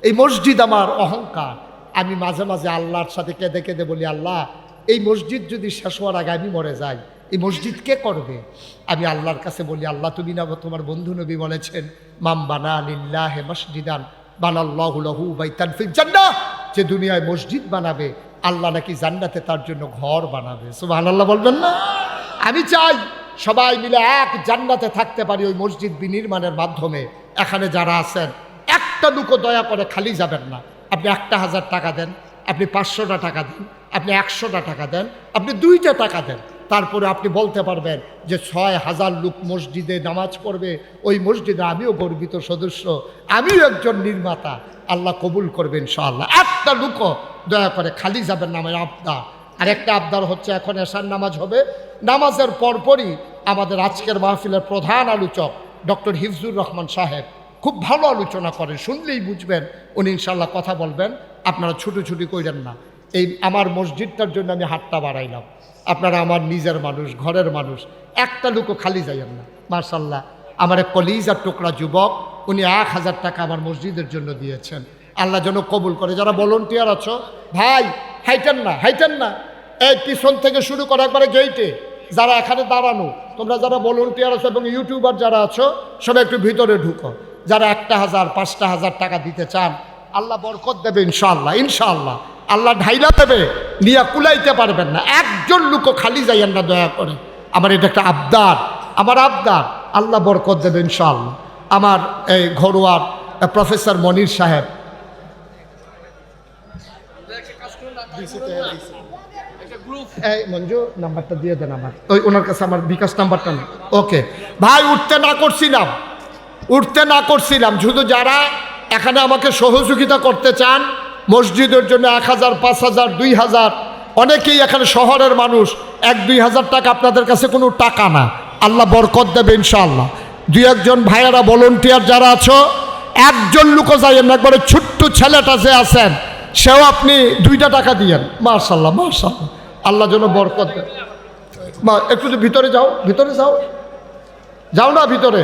এই মসজিদ আমার অহংকার। আমি মাঝে মাঝে আল্লাহর সাথে কেঁদে কেঁদে বলি, আল্লাহ এই মসজিদ যদি শেষ হওয়ার আগে আমি মরে যাই, এই মসজিদ কে করবে? আমি আল্লাহর কাছে বলি, আল্লাহ তুমি না তোমার বন্ধু নবী বলেছেন, মাম বানা লিল্লাহি মসজিদান বানাল্লাহু লাহু বাইতান ফিল জান্নাহ, যে দুনিয়ায় মসজিদ বানাবে আল্লাহ নাকি জান্নাতে তার জন্য ঘর বানাবে। সুবহানাল্লাহ বলবেন না? আমি চাই সবাই মিলে এক জান্নাতে থাকতে পারি ওই মসজিদ বিনির্মাণের মাধ্যমে। এখানে যারা আছেন, একটা লুকো দয়া করে খালি যাবেন না। আপনি 1000 টাকা দেন, আপনি 500টা টাকা দেন, আপনি 100টা টাকা দেন, আপনি 2টা টাকা দেন, তারপরে আপনি বলতে পারবেন যে 6000 লোক মসজিদে নামাজ পড়বে, ওই মসজিদে আমিও গর্বিত সদস্য, আমিও একজন নির্মাতা। আল্লাহ কবুল করবেন ইনশাআল্লাহ। একটা লুকো দয়া করে খালি যাবেন না, আমার আবদার। আরেকটা আবদার হচ্ছে, এখন এশার নামাজ হবে, নামাজের পরপরই আমাদের আজকের মাহফিলের প্রধান আলোচক ডক্টর হিফজুর রহমান সাহেব খুব ভালো আলোচনা করেন, শুনলেই বুঝবেন উনি ইনশাআল্লাহ কথা বলবেন। আপনারা ছুটি কইরেন না। এই আমার মসজিদটার জন্য আমি হাতটা বাড়াইলাম। আপনারা আমার নিজের মানুষ, ঘরের মানুষ, একটা লোকও খালি যাইয়েন না। মাশাআল্লাহ, আমার এক কলিজার টুকরা যুবক, উনি 1000 টাকা আমার মসজিদের জন্য দিয়েছেন। আল্লাহ যেন কবুল করে। যারা ভলান্টিয়ার আছো, ভাই হাইটেন না, এই পিছন থেকে শুরু করে একবারে গেইটে যারা এখানে দাঁড়ানো, তোমরা যারা ভলান্টিয়ার আছো এবং ইউটিউবার যারা আছো, সবাই একটু ভিতরে ঢুকো। যারা 1000, 5000 টাকা দিতে চান, আল্লাহ বরকত দেবে ইনশাআল্লাহ। ইনশাআল্লাহ আল্লাহ ঢাইলা দেবে, নিয়ে কুলাইতে পারবেন না। একজন লোকও খালি যাইয়েন না দয়া করে। আমার এটা একটা আবদার, আমার আবদার। আল্লাহ বরকত দেবে ইনশাআল্লাহ। আমার এই ঘরোয়ার প্রফেসর মনির সাহেব, এই মঞ্জু নাম্বারটা দিয়ে দেন আমার, ওই ওনার কাছে আমার বিকাশ নাম্বারটা নেই। ওকে ভাই, উঠতে না করছিলাম। শুধু যারা এখানে আমাকে সহযোগিতা করতে চান মসজিদের জন্য 1000, 5000, 2000, অনেকেই এখানে শহরের মানুষ, 1-2000 টাকা আপনাদের কাছে কোনো টাকা না। আল্লাহ বরকত দেবে ইনশাআল্লাহ। 2-1 ভাইয়েরা ভলান্টিয়ার যারা আছো, একজন লোকও যাইয়েন না। একবারে ছোট্ট ছেলেটা যে আছেন, সেও আপনি 2টা টাকা দিয়েন। মাশাআল্লাহ, আল্লাহ যেন বরকত দেন। একটু ভিতরে যাও না ভিতরে।